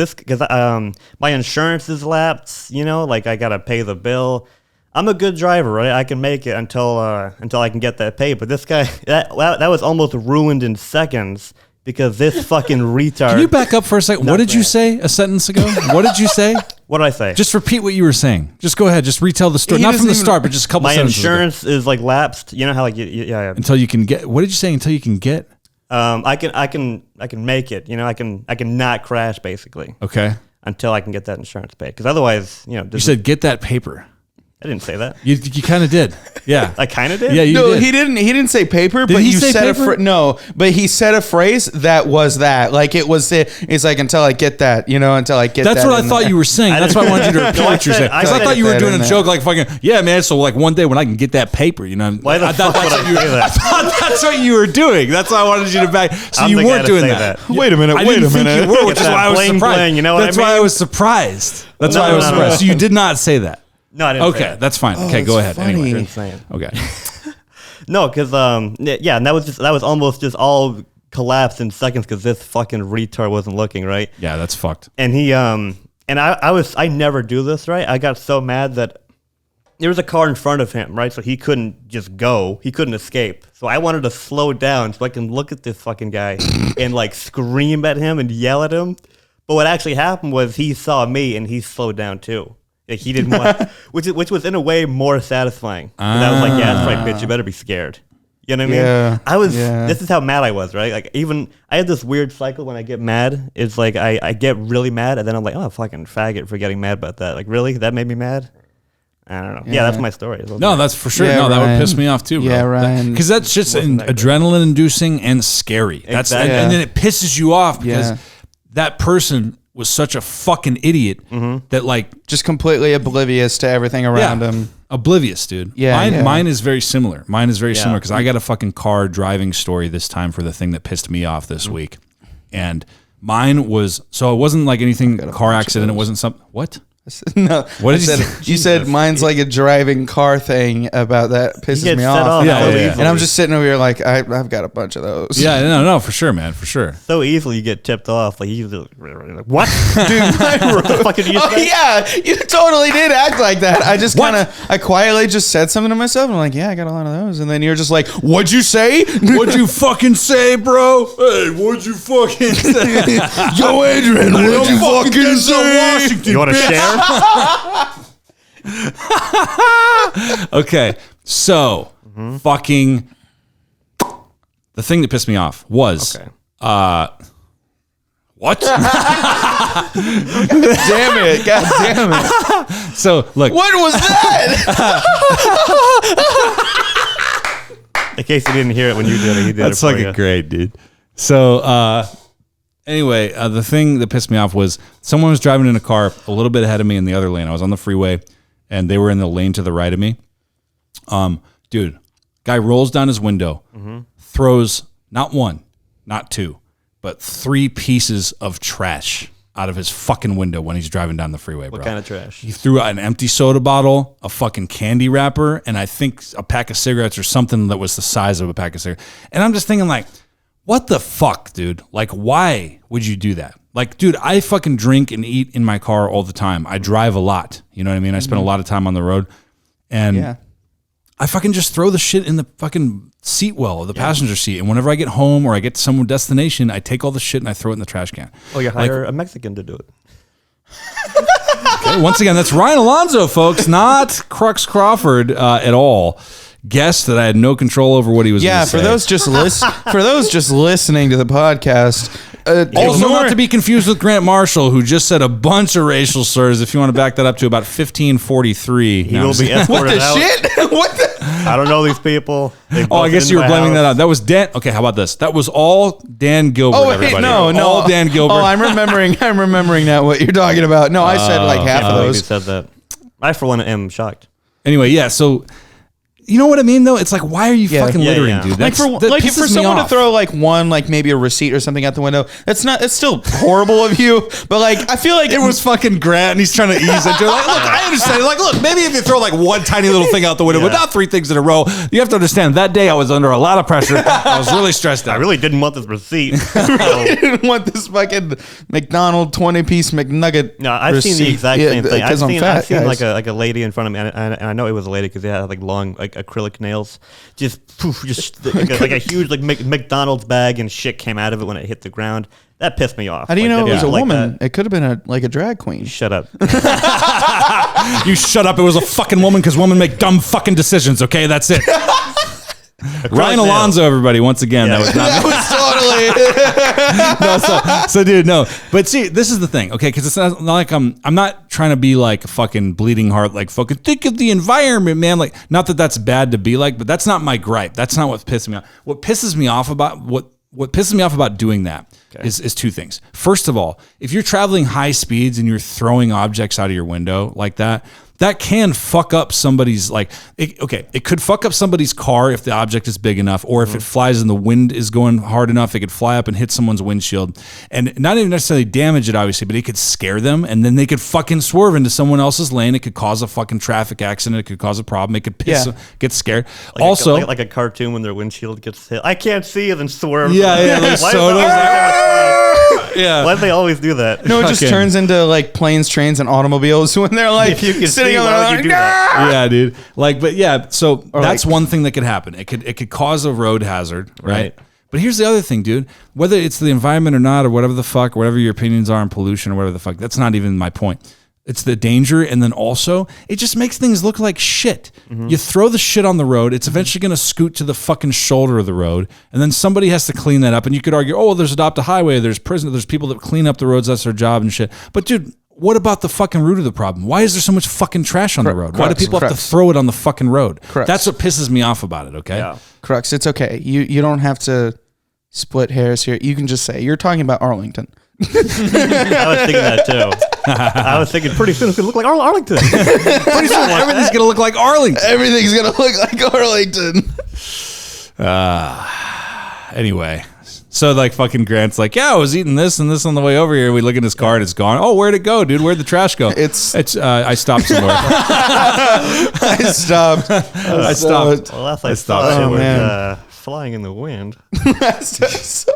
my insurance is lapsed. You know, like I gotta pay the bill. I'm a good driver, right? I can make it until I can get that paid. But this guy, that was almost ruined in seconds because this fucking retard. Can you back up for a second? What did you say a sentence ago? What did you say? What did I say? Just repeat what you were saying. Just go ahead. Just retell the story. He Not from doesn't the even- start, but just a couple my sentences ago. insurance is like lapsed. You know how like yeah. Until you can get. What did you say? Until you can get. I can make it. You know, I can not crash basically Okay. until I can get that insurance paid. Because otherwise, you know, You said get that paper. I didn't say that. You kind of did. Yeah. I kind of did. Yeah. You No, did. he didn't. He didn't say paper, but he you say said paper? no. But he said a phrase that was that. Like it was. It's like until I get that. You know, until I get. That's that what I in thought there. you were saying. That's why I wanted you to repeat No, I what you're said- saying. I Because I said thought you were that doing in a there. joke like fucking, yeah, man. So like one day when I can get that paper, you know. Why the fuck would I say I that? thought that's what you were doing. That's why I wanted you to back. So I'm you the guy weren't to doing say that. that. Wait a minute. I Wait a didn't think minute. you were, which Get is that why I was bling surprised. bling, you know what That's I why I mean? was surprised. That's No, why I was no, no, surprised. no. So you did not say that. No, I didn't. say Okay, that. that's fine. Okay, go ahead. funny. Anyway. You're insane. Okay. No, because yeah, and that was almost just all collapsed in seconds because this fucking retard wasn't looking right. Yeah, that's fucked. And he and I never do this, right? I got so mad that there was a car in front of him, right? So he couldn't just go. He couldn't escape. So I wanted to slow down so I can look at this fucking guy and like scream at him and yell at him. But what actually happened was he saw me and he slowed down too. Like he didn't want, which was in a way more satisfying. 'Cause I was like, yeah, that's right, bitch. You better be scared. You know what I mean? Yeah, I was. yeah. This is how mad I was, right? Like even I had this weird cycle when I get mad. It's like I get really mad and then I'm like, oh, fucking faggot for getting mad about that. Like really, that made me mad. I don't know. Yeah, that's my story. No, that's for sure. Yeah, no, that would Ryan. piss me off too, bro. Yeah, Ryan. Because that's just Wasn't that great. adrenaline inducing and scary. That's Exactly. and then it pisses you off because Yeah. that person was such a fucking idiot that like Just completely oblivious to everything around him. oblivious, dude. Yeah, mine is very similar. Mine is very Yeah. similar because I got a fucking car driving story this time for the thing that pissed me off this week, and mine was so it wasn't like anything car accident. It wasn't some what. No, What did I you said, say? you said mine's like a driving car thing about that pisses get me set off. off Yeah, so yeah, yeah. easily. And I'm just sitting over here like I've got a bunch of those. Yeah, no, for sure, man, for sure. so easily you get tipped off. Like you just like, what? dude. What the fuck did you Oh say? yeah, you totally did act like that. I just I quietly just said something to myself. I'm like, yeah, I got a lot of those. And then you're just like, what'd you say? What'd you fucking say, bro? Hey, what'd you fucking say? Yo, Adrian, what'd you fucking say? You want to share? Okay, so fucking the thing that pissed me off was Okay. what? Damn it! God damn it! So look, What was that? In case you didn't hear it when you did it, he did that's it for fucking you. great, dude. So anyway, the thing that pissed me off was someone was driving in a car a little bit ahead of me in the other lane. I was on the freeway, and they were in the lane to the right of me. Dude, guy rolls down his window, throws not one, not two, but 3 pieces of trash out of his fucking window when he's driving down the freeway, bro. What kind of trash? He threw out an empty soda bottle, a fucking candy wrapper, and I think a pack of cigarettes or something that was the size of a pack of cigarettes. And I'm just thinking like, what the fuck, dude? Like, why would you do that? Like, dude, I fucking drink and eat in my car all the time. I drive a lot. You know what I mean? I spend a lot of time on the road. And Yeah. I fucking just throw the shit in the fucking seat well of the passenger seat. And whenever I get home or I get to some destination, I take all the shit and I throw it in the trash can. Oh, you hire a Mexican to do it. Okay, once again, that's Ryan Alonzo, folks, not Crux Crawford at all. Guessed that I had no control over what he was Yeah, gonna for say. those just listening to the podcast, Also, not to be confused with Grant Marshall, who just said a bunch of racial slurs. If you want to back that up to about 1543, He will be escorted out. Shit. What the? I don't know these people. Oh, I guess you were blaming that on. That was Dan. Okay, how about this? That was all Dan Gilbert. Oh wait, everybody. no. All Dan Gilbert. Oh, I'm remembering now what you're talking about. No, I said like half I of believe he those. said that. I, for one, am shocked. Anyway, yeah. So, you know what I mean, though? It's like, why are you fucking Yeah, littering, yeah. dude? Like That for pisses me someone to off. throw like one, like maybe a receipt or something out the window, it's still horrible of you. But like, I feel like It was fucking Grant, and he's trying to ease into it. Like, look, I understand. Like, look, maybe if you throw like one tiny little thing out the window, but not 3 things in a row, you have to understand that day I was under a lot of pressure. I was really stressed out. I really didn't want this receipt. I didn't want this fucking McDonald 20-piece McNugget. No, I've seen the receipt. exact Yeah, same thing. I've 'cause I'm seen fat, guys. like a lady in front of me, and I know it was a lady because they had like long like acrylic nails. Just like a huge like McDonald's bag and shit came out of it when it hit the ground. That pissed me off. How do you Like, know they it was a don't like woman? that. It could have been a drag queen. Shut up. You shut up. It was a fucking woman because women make dumb fucking decisions. Okay, that's it. Ryan Alonzo, everybody, once again. Yeah. That was not Totally. so dude, no. But see, this is the thing, okay? Because it's not like I'm not trying to be like a fucking bleeding heart, like fucking think of the environment, man. Like, not that that's bad to be like, but that's not my gripe. That's not what's pissing me off. What pisses me off about doing that is 2 things. First of all, if you're traveling high speeds and you're throwing objects out of your window like that can fuck up somebody's it could fuck up somebody's car if the object is big enough, or if it flies and the wind is going hard enough, it could fly up and hit someone's windshield and not even necessarily damage it, obviously, but it could scare them, and then they could fucking swerve into someone else's lane. It could cause a fucking traffic accident. It could cause a problem. It could get scared. Like a cartoon when their windshield gets hit. I can't see and then swerve. Yeah, those Why- sodas. Yeah. Why do they always do that? No, it just Fucking- turns into like planes, trains, and automobiles when they're like If you can sitting see, on why would you do that? Yeah, dude. Like, but yeah, so that's like- one thing that could happen. It could cause a road hazard, right? Right. But here's the other thing, dude. Whether it's the environment or not, or whatever the fuck, whatever your opinions are on pollution or whatever the fuck, that's not even my point. It's the danger, and then also it just makes things look like shit. You throw the shit on the road, it's eventually going to scoot to the fucking shoulder of the road, and then somebody has to clean that up. And you could argue, oh, well, there's Adopt a Highway, there's prison, there's people that clean up the roads, that's their job and shit. But dude, what about the fucking root of the problem? Why is there so much fucking trash on the road? Why do people have to throw it on the fucking road? That's what pisses me off about it, okay? Yeah. Crux, it's okay. You don't have to split hairs here. You can just say you're talking about Arlington. I was thinking that too. I was thinking pretty soon it's gonna look like Arlington. Pretty soon everything's going to look like Arlington. Everything's gonna look like Arlington. Anyway, so like fucking Grant's like, yeah, I was eating this and this on the way over here. We look in his car and it's gone. Oh, where'd it go, dude? Where'd the trash go? It's I stopped somewhere. I stopped. I stopped. Well, last I stopped saw it was man. flying in the wind. It was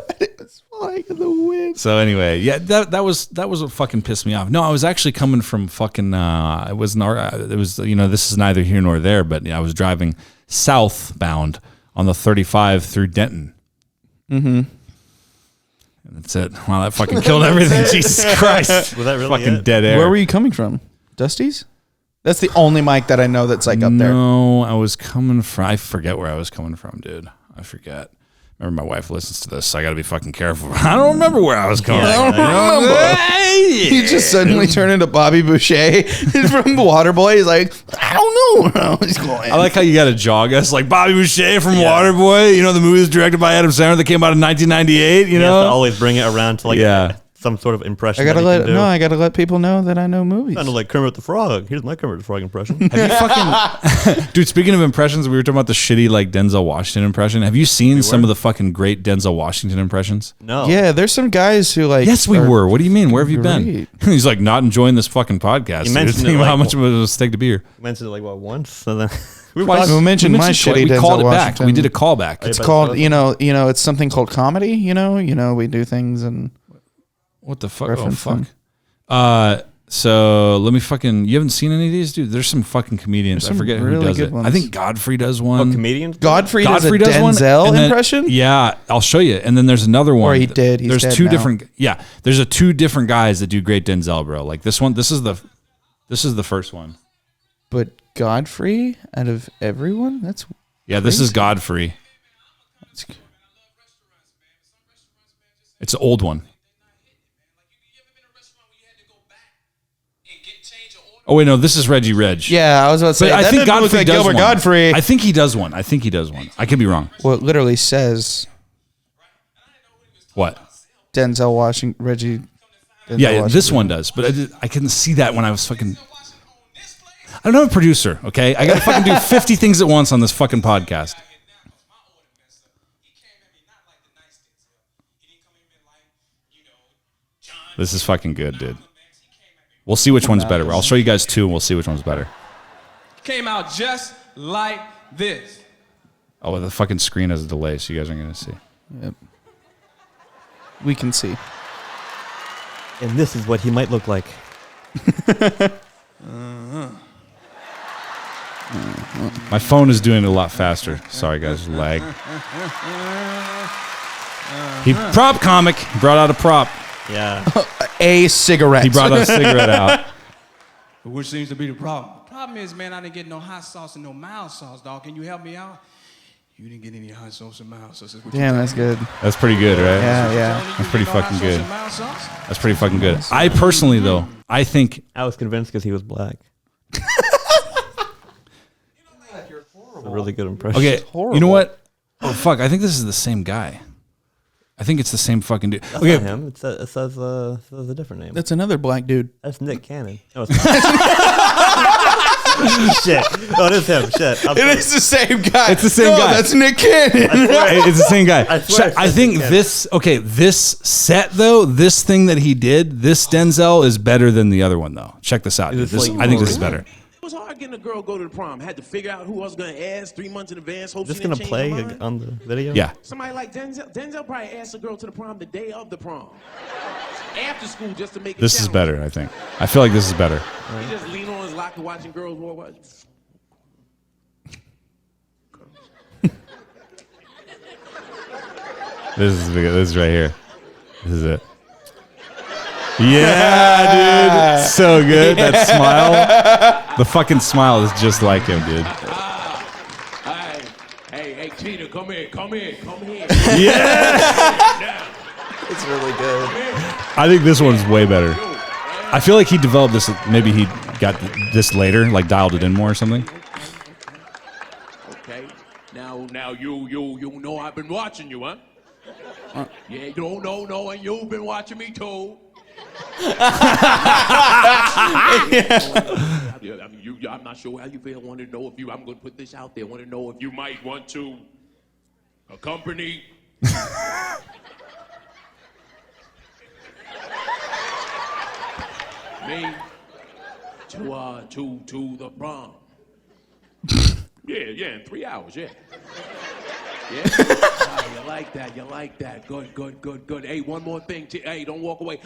flying in the wind. So anyway, yeah, that was what fucking pissed me off. No, I was actually coming from fucking. It was this is neither here nor there, but I was driving southbound on the 35 through Denton. Mm-hmm. And that's it. Wow, that fucking killed everything. Jesus Christ. Was that really fucking it? dead air. Where were you coming from? Dusty's? That's the only mic that I know that's like up there. No, I was coming from. I forget where I was coming from, dude. I forget. Remember, my wife listens to this, so I got to be fucking careful. I don't remember where I was coming from. You just suddenly turn into Bobby Boucher from Waterboy. He's like, I don't know where I was going. I like how you got to jog us like Bobby Boucher from Waterboy. You know, the movie was directed by Adam Sandler that came out in 1998. You You know, have to always bring it around to like some sort of impression. I that you can do. gotta let people know that I know movies. Kind of like Kermit the Frog. Here's my Kermit the Frog impression. have you fucking dude? Speaking of impressions, we were talking about the shitty like Denzel Washington impression. Have you seen some of the fucking great Denzel Washington impressions? No. Yeah, there's some guys who like. Yes, we are- were. What do you mean? Where have you been? great. He's like not enjoying this fucking podcast. You Dude. mentioned Think it about how like- much of a mistake to be here. Mentioned it like what once, so then we Twice. We mentioned my twice. shitty We Denzel called it Washington. back. We did a callback. It's but- called, you know, it's something called comedy. You know, we do things and What the fuck? reference Oh fuck. So let me fucking. You haven't seen any of these, dude? There's some fucking comedians. There's I some forget who really does good it. ones. I think Godfrey does one. comedians. Godfrey does a Godfrey does one, Denzel and then- impression. Yeah, I'll show you. And then there's another one. he did. He's there's dead two now. different. Yeah, there's two different guys that do great Denzel, bro. Like this one. This is the first one. But Godfrey, out of everyone, that's Yeah, this is Crazy. Godfrey. It's an old one. Oh wait, no, this is Reggie Reg. Yeah, I was about to say. But I that think didn't look Godfrey like does Gilbert one. Godfrey. I think he does one. I could be wrong. Well, it literally says What? Denzel Washington, Reggie. Denzel Yeah, this Washington. one does, but I couldn't see that when I was fucking. I don't have a producer, okay? I gotta fucking do 50 things at once on this fucking podcast. This is fucking good, dude. We'll see which one's better. I'll show you guys two, and we'll see which one's better. Came out just like this. Oh, the fucking screen has a delay, so you guys aren't gonna see. Yep. We can see. And this is what he might look like. My phone is doing it a lot faster. Sorry, guys, lag. He prop comic. He brought out a prop. Yeah. A cigarette. He brought a cigarette out. Which seems to be the problem. Problem is, man, I didn't get no hot sauce and no mild sauce, dog. Can you help me out? You didn't get any hot sauce and mild sauce. Damn, that's good. That's pretty good, right? Yeah. That's pretty fucking good. That's pretty fucking good. I personally, though, I think I was convinced because he was black. A really good impression. okay. You know what? Oh fuck! I think this is the same guy. I think it's the same fucking dude. That's Okay, not him. It says a different name. That's another black dude. That's Nick Cannon. No, it's not. Shit. Oh, it is him. Shit. It is the same guy. It's the same guy. That's Nick Cannon. it's the same guy. I swear it's I the think same guy. this set though, this thing that he did, this Denzel is better than the other one though. Check this out. Is Dude. it like I think this is more- better. It was hard getting a girl to go to the prom. Had to figure out who I was going to ask 3 months in advance. Hope Is this she gonna didn't play change her mind. on the video? Yeah. Somebody like Denzel. Denzel probably asked a girl to the prom the day of the prom. After school, just to make it This is challenging. better, I think. I feel like this is better. He just lean on his locker watching girls walk by. This is right here. This is it. Yeah, dude. So good. That smile. The fucking smile is just like him, dude. Hey, Tina, come here. Yeah. It's really good. I think this one's way better. I feel like he developed this. Maybe he got this later, like dialed it in more or something. Okay. Now you know I've been watching you, huh? Yeah, no, and you've been watching me too. I mean, I'm not sure how you feel. I want to know if I'm going to put this out there. I want to know if you might want to accompany me to the prom. Yeah, in 3 hours, yeah. Yeah? You like that. Good. Hey, one more thing. Hey, don't walk away.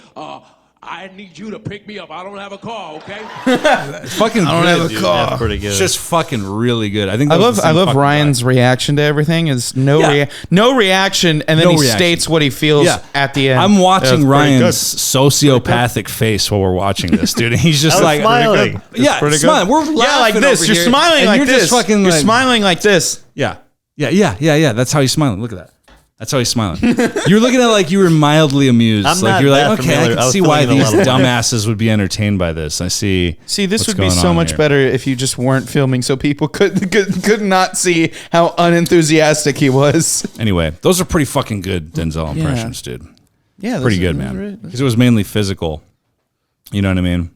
I need you to pick me up. I don't have a car, okay? It's fucking I don't good, have a dude. car. That's pretty good. It's just fucking really good. I think I that was the love same fucking Ryan's guy. reaction to everything. Is no reaction, and then No he reaction. states what he feels Yeah. at the end. I'm watching That's pretty Ryan's sociopathic face while we're watching this, dude. And he's just I was like smiling. Yeah, pretty good. smiling. We're laughing Yeah, like this. over You're here, smiling and like you're this. Just fucking You're like, smiling like this. Yeah. That's how he's smiling. Look at that. That's how he's smiling. You're looking at it like you were mildly amused. I'm like not you're like, that okay, I familiar. I can was see why feeling it a these lot of dumbasses would be entertained by this. I see. See, this what's would be going so on much here. better if you just weren't filming, so people could not see how unenthusiastic he was. Anyway, those are pretty fucking good Denzel impressions, dude. Yeah, Pretty good, man. Because it was mainly physical. You know what I mean?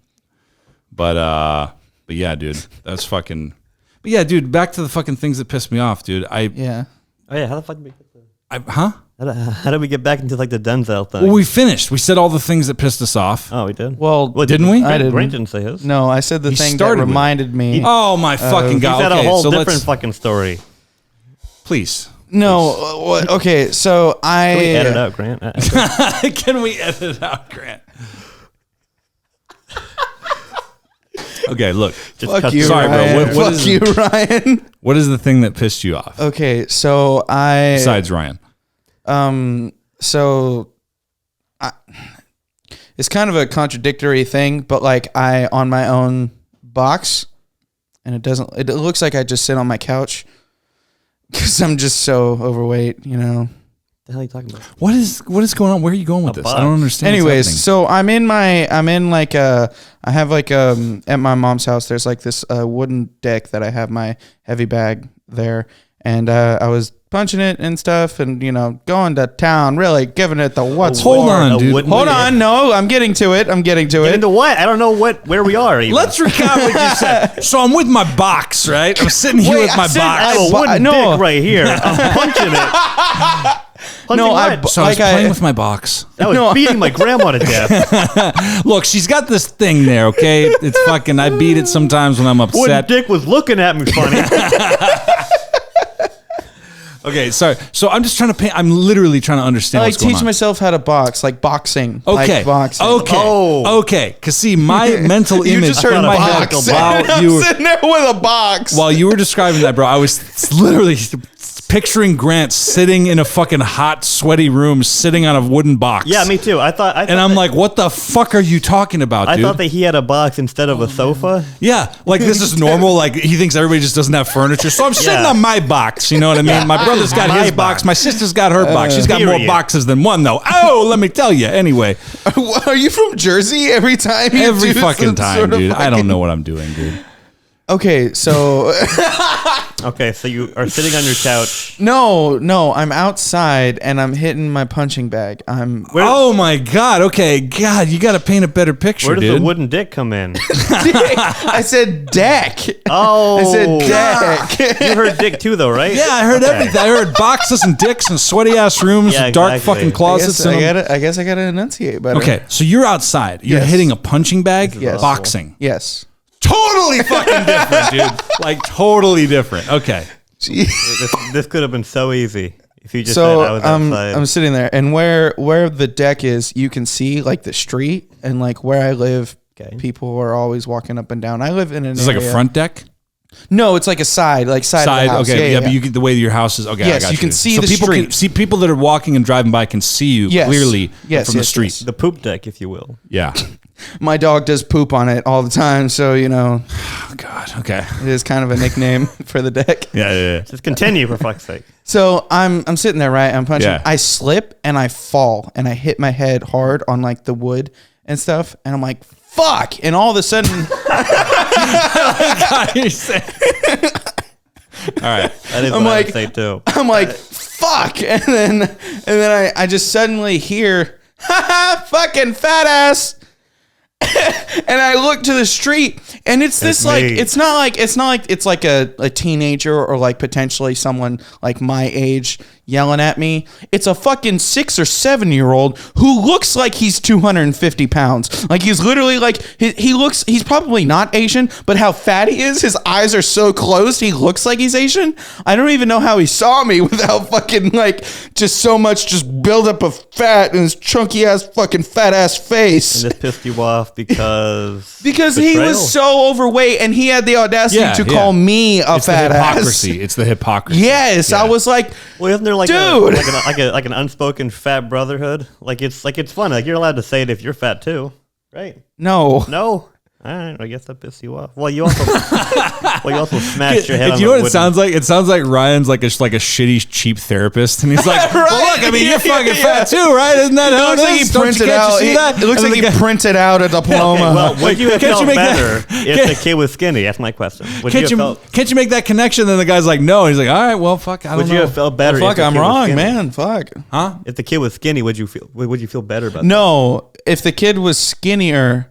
But yeah, dude, that's fucking. But yeah, dude, back to the fucking things that pissed me off, dude. Yeah. Oh yeah, how the fuck did we get the? Huh? How did we get back into like the Denzel thing? Well, we finished. We said all the things that pissed us off. Oh, we did. Well, Didn't we? I didn't. Brent didn't say his. No, I said the He thing that started with it. reminded me. Oh my fucking He's god! had Okay, a whole so different let's fucking story. please. No, what? Okay, so I Can we edit out, Grant? Can we edit it out, Grant? Okay, look. Just Fuck cut you, the- Sorry, bro. Ryan. What Fuck is- you, Ryan. What is the thing that pissed you off Okay, so besides Ryan? So it's kind of a contradictory thing, but like I on my own box, and it looks like I just sit on my couch because I'm just so overweight, you know. the hell are you talking about? What is going on? Where are you going with this? box. I don't understand. Anyways, what's so I have like at my mom's house. There's like this wooden deck that I have my heavy bag there, and I was punching it and stuff, and going to town, really giving it the what's. Hold for. on, dude. Hold on, no, I'm getting to it. Get into what? I don't know where we are. Even. Let's recount what you said. So I'm with my box, right? I'm sitting here with my box. I have a wooden dick right here. I'm punching it. So I was playing with my box. I was beating my grandma to death. Look, she's got this thing there, okay? It's fucking, I beat it sometimes when I'm upset. Wooden dick was looking at me funny. Okay, sorry. So I'm just trying to I'm literally trying to understand I what's going teach on. myself how to box, like boxing. Okay. Like boxing. Okay. Okay. Because see, my mental You image just heard in my head box. while I'm you were sitting there with a box. while you were describing that, bro, I was literally picturing Grant sitting in a fucking hot, sweaty room, sitting on a wooden box. Yeah, me too. I thought and I'm like, what the fuck are you talking about, dude? I thought that he had a box instead of a sofa. Yeah, like this is normal. Like he thinks everybody just doesn't have furniture. So I'm sitting on my box. You know what I mean? My brother's got his box. My sister's got her box. She's got more boxes than one, though. Oh, let me tell you. Anyway, are you from Jersey? Every time, every fucking time, dude. I don't know what I'm doing, dude. Okay, so Okay, so you are sitting on your couch. no, I'm outside and I'm hitting my punching bag. Oh my god. Okay, God, you got to paint a better picture, Where does dude. the wooden dick come in? I said deck. Oh, I said deck. You heard dick too, though, right? Yeah, I heard everything. I heard boxes and dicks and sweaty ass rooms Yeah, and dark exactly. fucking closets. I guess I gotta enunciate better. Okay, so you're outside. You're Yes. hitting a punching bag. Yes. Boxing. Yes. Totally fucking different, dude. Like totally different. Okay. This could have been so easy if you just said So I was outside. I'm sitting there, and where the deck is, you can see like the street, and like where I live, people are always walking up and down. I live in an Is this like a front deck? No, it's like a side of the house. Okay, Yeah, but you get the way your house is. Okay, Yes, I got you can see so the people street. Can see people that are walking and driving by can see you Yes. clearly Yes, from the yes, street. yes. The poop deck, if you will. Yeah. My dog does poop on it all the time, so Oh God. Okay. it is kind of a nickname for the deck. Yeah. Just continue, for fuck's sake. So I'm sitting there, right? I'm punching. Yeah. I slip and I fall and I hit my head hard on like the wood and stuff, and I'm like, fuck! And all of a sudden, All right. That is I'm what I like- would say too. I'm like, fuck! And then I just suddenly hear, fucking fat ass. And I look to the street, and it's this like me. it's not like it's like a teenager or like potentially someone like my age yelling at me. It's a fucking 6 or 7 year old who looks like he's 250 pounds. Like he's literally like he's probably not Asian, but how fat he is, his eyes are so closed, he looks like he's Asian. I don't even know how he saw me without fucking like just so much just buildup of fat in his chunky ass fucking fat ass face. And this pissed you off because Because betrayal. he was so overweight and he had the audacity Yeah, to yeah. call me a It's the fat ass. hypocrisy. It's the hypocrisy. Yes, Yeah. I was like, Well, isn't there like Dude. like an unspoken fat brotherhood? Like it's fun. Like you're allowed to say it if you're fat too, right? no. No. All right, I guess that pissed you off. Well, you also smashed your head. Do on you know the what it sounds like? It sounds like Ryan's like a shitty, cheap therapist, and he's like, Right. well, "Look, I mean, you're Yeah, fucking yeah. fat too, right? Isn't that It how looks it like he is? Don't you- printed can't you out. see that? It looks And like he the guy- printed out a diploma. Okay, well, would you have Can't you felt make that- better if the kid was skinny? That's my question. Would Can't you have felt? can't you make that connection? Then the guy's like, no. He's like, all right, well, fuck, I don't Would know. you have felt better? Fuck, if the I'm kid was wrong, skinny? man. Fuck. Huh? If the kid was skinny, would you feel better about that? No, if the kid was skinnier,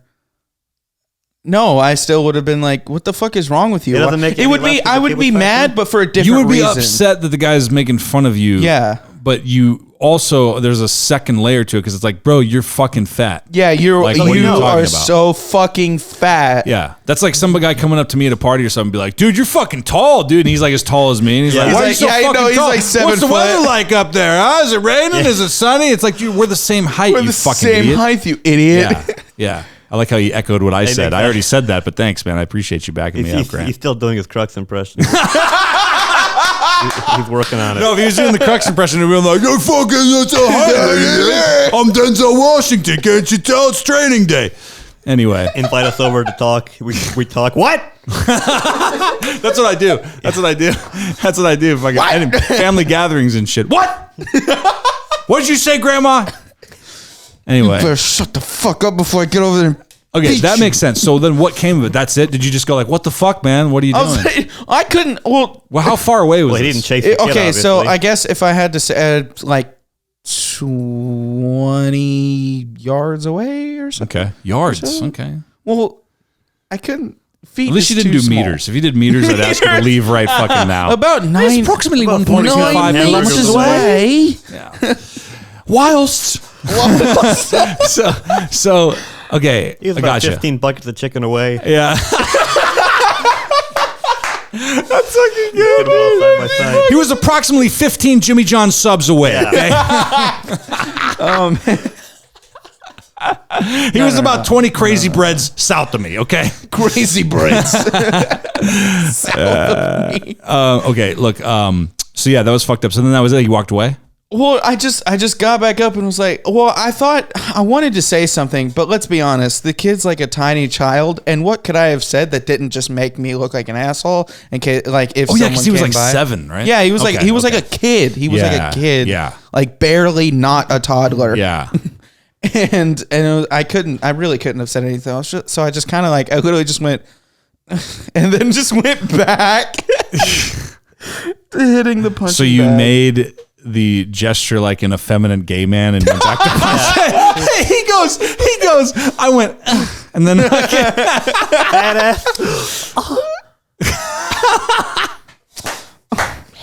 no, I still would have been like, what the fuck is wrong with you? It doesn't make It any would less be, if the I kid would was be fat, mad, too? but for a different You would be reason. upset that the guy's making fun of you. Yeah. But you also, there's a second layer to it because it's like, bro, you're fucking fat. Yeah, Like, what are you you talking are about? so fucking fat. Yeah, that's like some guy coming up to me at a party or something, and be like, "Dude, you're fucking tall, dude." And he's like as tall as me, and he's like, He's "Why are you like- so yeah, I fucking know, he's tall? like 7 What's the foot." weather like up there? Huh? Is it raining? Is it sunny?" It's like, dude, we're the same height. We're You the fucking same idiot. height, you idiot. Yeah, yeah. I like how you echoed what I said. Nick, I already said that, but thanks, man. I appreciate you backing me up, He's Grant. still doing his Crux impression. He's working on it. No, if he was doing the Crux impression, he'd be like, "You're fucking that's a height. I'm Denzel Washington. Can't you tell it's training day?" Anyway, Invite us over to talk. We talk. What? that's what I do. That's what I do. That's what I do. Fucking family gatherings and shit. What? What'd you say, Grandma? Anyway. Better shut the fuck up before I get over there and Okay, beat that you. makes sense. So then what came of it? That's it? Did you just go like, what the fuck, man? What are you doing? I couldn't. Well, How far away was Well, he this? didn't chase the kid, okay, so obviously. I guess if I had to say, like 20 yards away or something. Okay. Yards. So- Okay. Well, I couldn't. Feet At least you is didn't too do small. meters. If you did meters, I'd ask you to leave right fucking now. About 9 approximately About 1.25 hamburgers meters away. away. Whilst. so okay. He was I about gotcha. 15 buckets of chicken away. Yeah. That's fucking good. Get them all side by side. He was approximately 15 Jimmy John subs away. Okay? He was about 20 crazy breads south of me. Okay. Crazy breads. Okay. Look. So yeah, that was fucked up. So then that was it. You walked away. Well, I just got back up and was like, well, I thought I wanted to say something, but let's be honest, the kid's like a tiny child, and what could I have said that didn't just make me look like an asshole? In case, like, if Oh yeah, someone because he was came like by. 7, right? Yeah, he was Okay, like a kid. He was like Yeah, a kid. yeah. like barely not a toddler. Yeah. and I really couldn't have said anything else. So I just kind of like I literally just went, and then just went back to hitting the punch. So you made the gesture like an effeminate gay man and went back to punch. He goes, I went, and then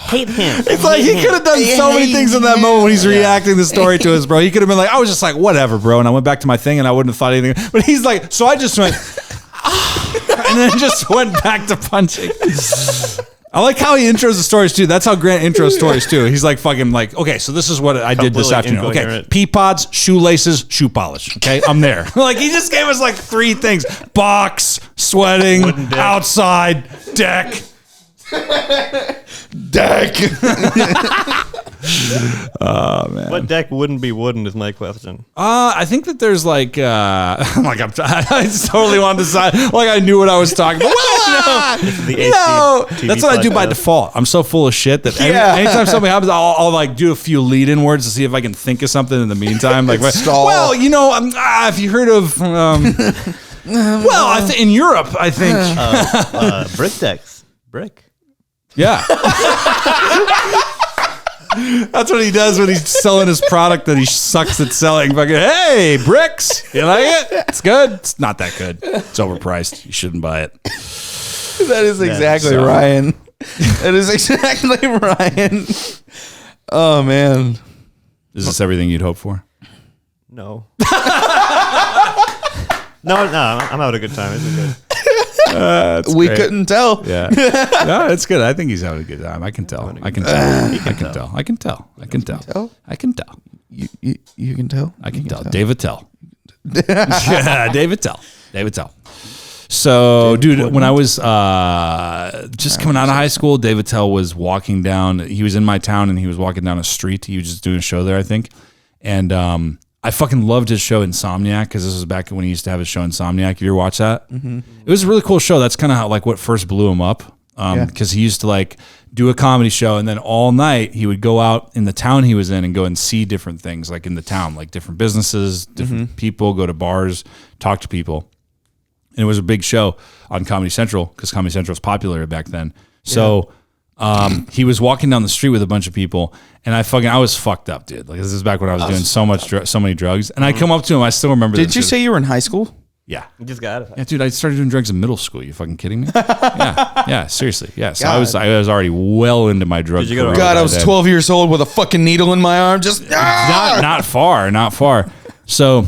Hate him. it's like he could have done so many things in that moment when he's reacting the story to us, bro. He could have been like, I was just like, whatever, bro. And I went back to my thing and I wouldn't have thought anything. But he's like, so I just went, and then just went back to punching. I like how he intros the stories too. That's how Grant intros stories too. He's like fucking like, okay, so this is what I did this Completely afternoon. Okay, incoherent. pea pods, shoelaces, shoe polish. Okay, I'm there. Like he just gave us like 3 things: box, sweating, Wooden deck. outside, deck. deck. Oh man. What deck wouldn't be wooden is my question. I think that there's like, I totally wanted to decide, like I knew what I was talking about. Well, the no, HT that's what I do by podcast. default. I'm so full of shit that anytime something happens, I'll like do a few lead-in words to see if I can think of something in the meantime. Like, Stall. well, you know, have you heard of? Well, in Europe, I think. Brick decks. Brick. Yeah. That's what he does when he's selling his product that he sucks at selling. Fucking, hey, bricks. You like it? It's good. It's not that good. It's overpriced. You shouldn't buy it. That is exactly so- Ryan. That is exactly Ryan. Oh man. Is this everything you'd hope for? No. No, I'm having a good time. It's good. We great. couldn't tell. Yeah. No, it's good. I think he's having a good time. I can tell. I can tell. I can tell. I can tell. I can tell. tell? I can tell. You can tell. I can tell. David Tell. Yeah, David Tell. David Tell. So, dude, when I was just coming out of high school, David Tell was walking down. He was in my town, and he was walking down a street. He was just doing a show there, I think. And I fucking loved his show Insomniac, because this was back when he used to have his show Insomniac. Have you ever watched that? Mm-hmm. It was a really cool show. That's kind of how, like, what first blew him up. Because he used to like do a comedy show, and then all night he would go out in the town he was in and go and see different things, like in the town, like different businesses, different people, go to bars, talk to people. And it was a big show on Comedy Central, because Comedy Central was popular back then. So he was walking down the street with a bunch of people, and I was fucked up, dude. Like, this is back when I was doing so many drugs. And I come up to him, I still remember Did this. you say you were in high school? Yeah. You just got it. Yeah, dude, I started doing drugs in middle school. You fucking kidding me? Yeah, seriously. Yeah, so I was already well into my drug. Did you go to- career God, by I was then. 12 years old with a fucking needle in my arm. Just Not far. So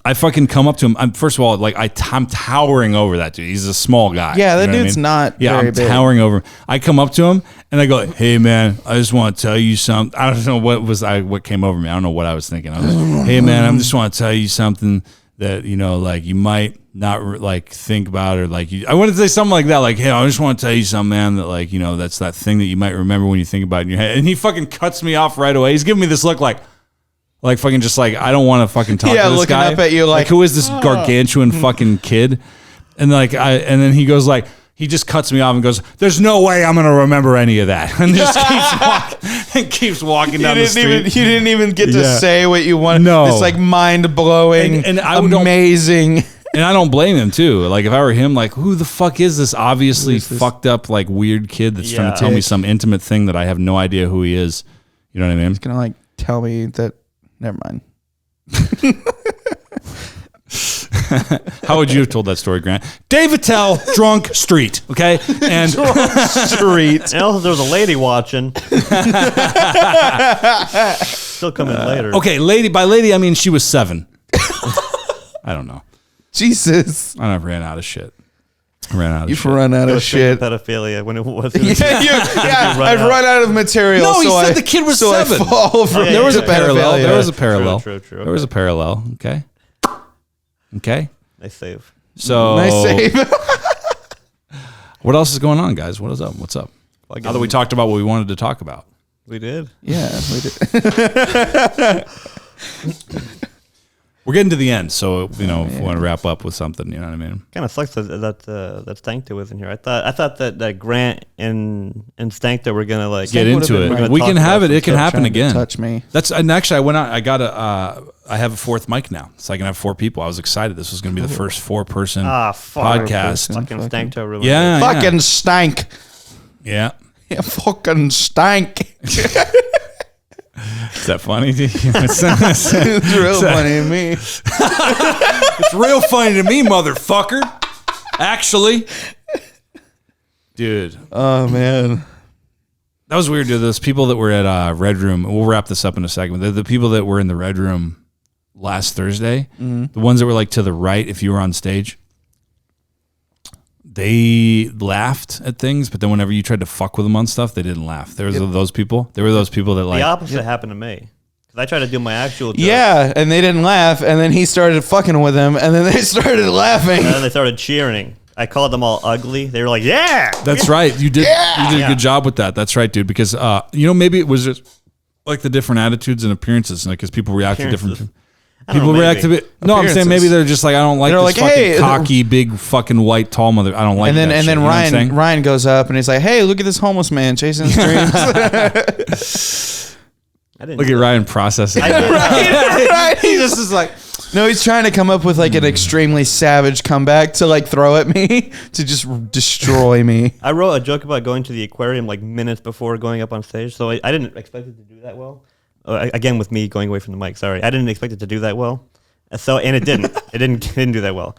I fucking come up to him. First of all, like I'm towering over that dude. He's a small guy. Yeah, that You know what I dude's mean? not Yeah, very I'm big. towering over him. I come up to him and I go, "Hey man, I just want to tell you something." I don't know what came over me. I don't know what I was thinking. I was like, "Hey man, I just want to tell you something that, you know, like you might not like think about, or like I wanted to say something like that, like, hey, I just want to tell you something, man, that like, you know, that's that thing that you might remember when you think about it in your head." And he fucking cuts me off right away. He's giving me this look like fucking just like, I don't want to fucking talk to this looking guy. up at you like, who is this gargantuan fucking kid? And like and then he goes like, he just cuts me off and goes, "There's no way I'm gonna remember any of that," and just keeps walking. Keeps walking You down the didn't street. even get to Yeah. say what you wanted. No. It's like mind blowing And I don't- amazing. And I don't blame him too. Like if I were him, like who the fuck is this obviously fucked up like weird kid that's trying to tell me some intimate thing that I have no idea who he is. You know what I mean? He's gonna like tell me that. Never mind. How would you have told that story, Grant? Dave Attell, drunk street. Okay, and Street. And also, there was a lady watching. Still coming later. okay, lady by lady I mean she was 7. I don't know. Jesus. I ran out of shit. I ran out of You've shit. run out It of was shit. pedophilia when it was. I've run out of material. No, he so said I- the kid was so 7. I fall from There was a the parallel. pedophilia. There was a parallel. True. There was a parallel. Okay. Okay. Nice save. So Nice save. what else is going on, guys? What is up? What's up? Now that we talked about what we wanted to talk about. We did. Yeah, we did. We're getting to the end, so if we want to wrap up with something, you know what I mean? Kind of sucks that Stankta was in here. I thought that Grant and Stankta were gonna like Get into it. gonna We talk can have about it. It can some happen Trying to again. touch me. And actually, I went out. I got I have a 4th mic now, so I can have 4 people. I was excited. This was going to be the first 4-person fuck. podcast. Fucking Stankta ruined Yeah, Fucking stank. yeah. Yeah, fucking stank. Is that funny? To you? It's real funny to me. It's real funny to me, motherfucker. Actually, dude, Oh man. that was weird. Dude, those people that were at Red Room. We'll wrap this up in a second. The people that were in the Red Room last Thursday, the ones that were like to the right, if you were on stage, they laughed at things, but then whenever you tried to fuck with them on stuff, they didn't laugh. There was those people. There were those people that like The opposite happened to me because I tried to do my actual joke, Yeah, and they didn't laugh, and then he started fucking with him, and then they started laughing. and then they started cheering. I called them all ugly. They were like, "Yeah." That's right. You did. You did a good job with that. That's right, dude. Because maybe it was just like the different attitudes and appearances, like because people react to different. Appearances. I don't People know, react to maybe. it. No, I'm saying maybe they're just like I don't like They're this like, fucking hey, cocky, big, fucking white, tall mother. I don't like. And then that and shit, then you know what I'm saying? Ryan goes up and he's like, "Hey, look at this homeless man chasing his dreams." I didn't. Look at Ryan processing. that. Right? He just is like, no, he's trying to come up with like an extremely savage comeback to like throw at me to just destroy me. I wrote a joke about going to the aquarium like minutes before going up on stage, so I didn't expect it to do that well. Again, with me going away from the mic, sorry, I didn't expect it to do that well. So and it didn't. it didn't do that well.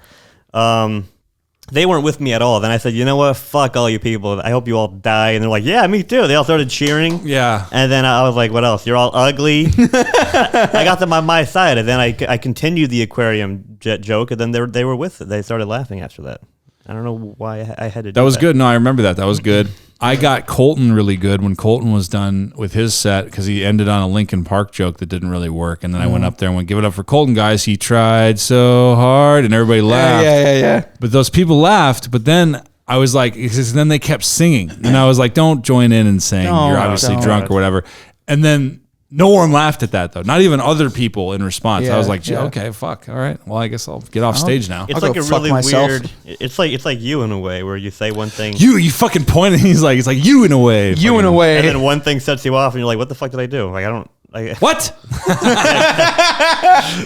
They weren't with me at all. Then I said, you know what? Fuck all you people. I hope you all die. And they're like, yeah, me too. They all started cheering. Yeah. And then I was like, what else? You're all ugly. I got them on my side. And then I continued the aquarium jet joke. And then they were with it. They started laughing after that. I don't know why I had to do that. That was good. No, I remember that. That was good. I got Colton really good when Colton was done with his set because he ended on a Linkin Park joke that didn't really work. And then I went up there and went, give it up for Colton, guys. He tried so hard and everybody laughed. Yeah. But those people laughed. But then I was like, because then they kept singing. And I was like, don't join in and sing. No, You're obviously don't. drunk or whatever. And then no one laughed at that, though. Not even other people in response. I Yeah, was like, yeah. okay, fuck. All right. Well, I guess I'll get off stage now. It's I'll like go a fuck really myself. weird. It's like you in a way where you say one thing. You fucking pointed. He's like, it's like you in a way. You in a Fucking- way. And then one thing sets you off, and you're like, "What the fuck did I do?" Like I don't. Like, What?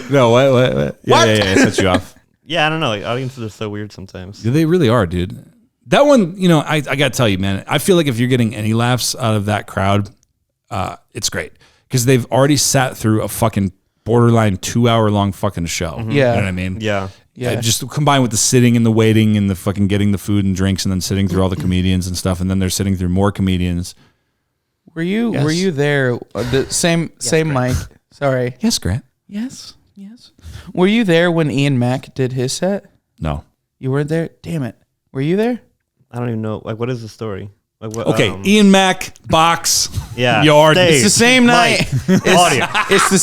No, what? Yeah, it sets you off. Yeah, I don't know. Like, audiences are so weird sometimes. They really are, dude. That one, I got to tell you, man, I feel like if you're getting any laughs out of that crowd, it's great. Because they've already sat through a fucking borderline 2-hour-long fucking show. Yeah. You know what I mean? Yeah. Yeah. Just combined with the sitting and the waiting and the fucking getting the food and drinks and then sitting through all the comedians and stuff. And then they're sitting through more comedians. Were you there? The same mic. Sorry. Yes, Grant. Yes. Were you there when Ian Mack did his set? No. You weren't there? Damn it. Were you there? I don't even know. Like, what is the story? Like, what, Okay, Ian Mack, box, Yeah. yard. Stage. It's the same night. Audio. It's the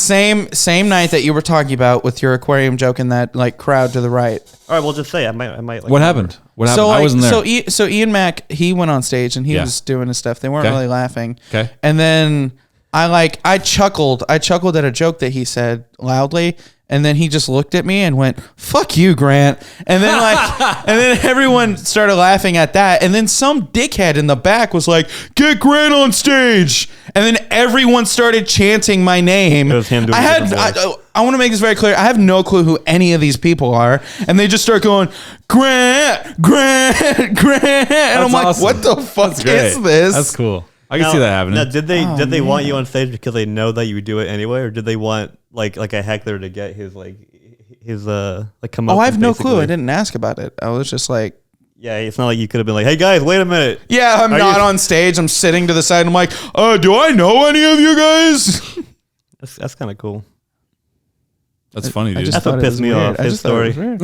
same night that you were talking about with your aquarium joke and that like crowd to the right. All right, we'll just say I might. Like, What happened? What happened? So I like, wasn't there. so Ian Mack, he went on stage and he Yeah. was doing his stuff. They weren't Okay. really laughing. Okay. And then I chuckled at a joke that he said loudly, And then he just looked at me and went, "Fuck you, Grant." And then and then everyone started laughing at that. And then some dickhead in the back was like, "Get Grant on stage." And then everyone started chanting my name. It was him doing I want to make this very clear. I have no clue who any of these people are. And they just start going, "Grant, Grant, Grant." And I'm like, awesome. what the fuck is this? That's cool. I can see that happening. Now, did they want you on stage because they know that you would do it anyway, or did they want like a heckler to get his come up? I have no clue. I basically? didn't ask about it. I was just like, Yeah, it's not like you could have been like, "Hey guys, wait a minute." yeah, I'm not on stage. I'm sitting to the side. And I'm like, do I know any of you guys? That's kind of cool. That's funny, dude. That's what pissed me off. His story. I'll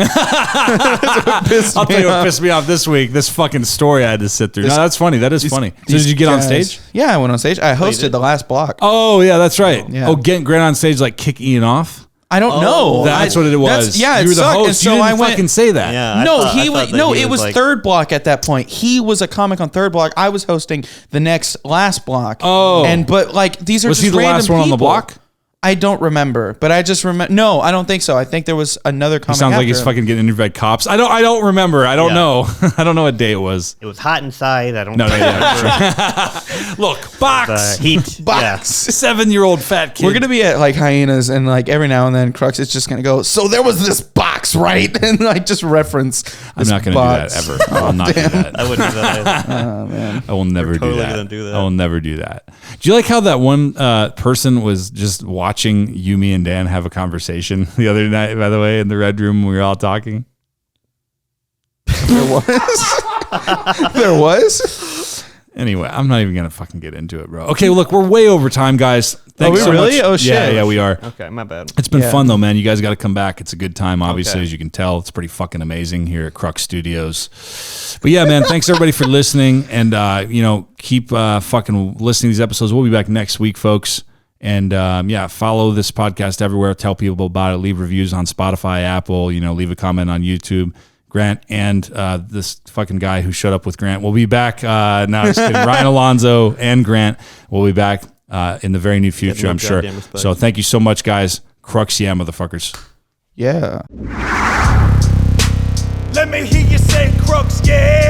tell you what pissed me off this week. This fucking story I had to sit through. No, that's funny. That is funny. So did you get on stage? Yeah, I went on stage. I hosted the last block. Oh, yeah, that's right. Yeah. Oh, getting Grant on stage, like kick Ian off? I don't know. That's what it was. Yeah, you were the sucked. host. And so you didn't I went, fucking say that. Yeah. It was third block at that point. He was a comic on third block. I was hosting the next last block. Oh. But like these are Was just he the random last one on the people. block? I don't remember, but I just remember. No, I don't think so. I think there was another comic. He sounds like after he's him. fucking getting interviewed by cops. I don't remember. I don't know. I don't know what day it was. It was hot inside. I don't No, know. yeah. Look, box. Heat. Box. 7-year-old fat kid. We're gonna be at like Hyenas, and like every now and then, Crux is just gonna go. So there was this box, right? And like just reference. I'm not gonna do that eever. I'll not do that. I wouldn't do that either. Oh man. I will never We're totally do that. gonna do that. I will never do that. Do you like how that one person was just watching you, me, and Dan have a conversation the other night, by the way, in the red room when we were all talking? There was. There was. Anyway, I'm not even going to fucking get into it, bro. Okay, well, look, we're way over time, guys. Thanks we so really? much. Oh, shit. Yeah, we are. Okay, my bad. It's been Yeah. fun, though, man. You guys got to come back. It's a good time, obviously, Okay. as you can tell. It's pretty fucking amazing here at Crux Studios. But yeah, man, thanks everybody for listening. And, keep fucking listening to these episodes. We'll be back next week, folks. And, follow this podcast everywhere. Tell people about it. Leave reviews on Spotify, Apple. Leave a comment on YouTube. Grant and this fucking guy who showed up with Grant. We'll be back. No, just kidding. Ryan Alonzo and Grant will be back in the very near future, no I'm sure. goddamn respect. So thank you so much, guys. Crux, yeah, motherfuckers. Yeah. Let me hear you say Crux, yeah.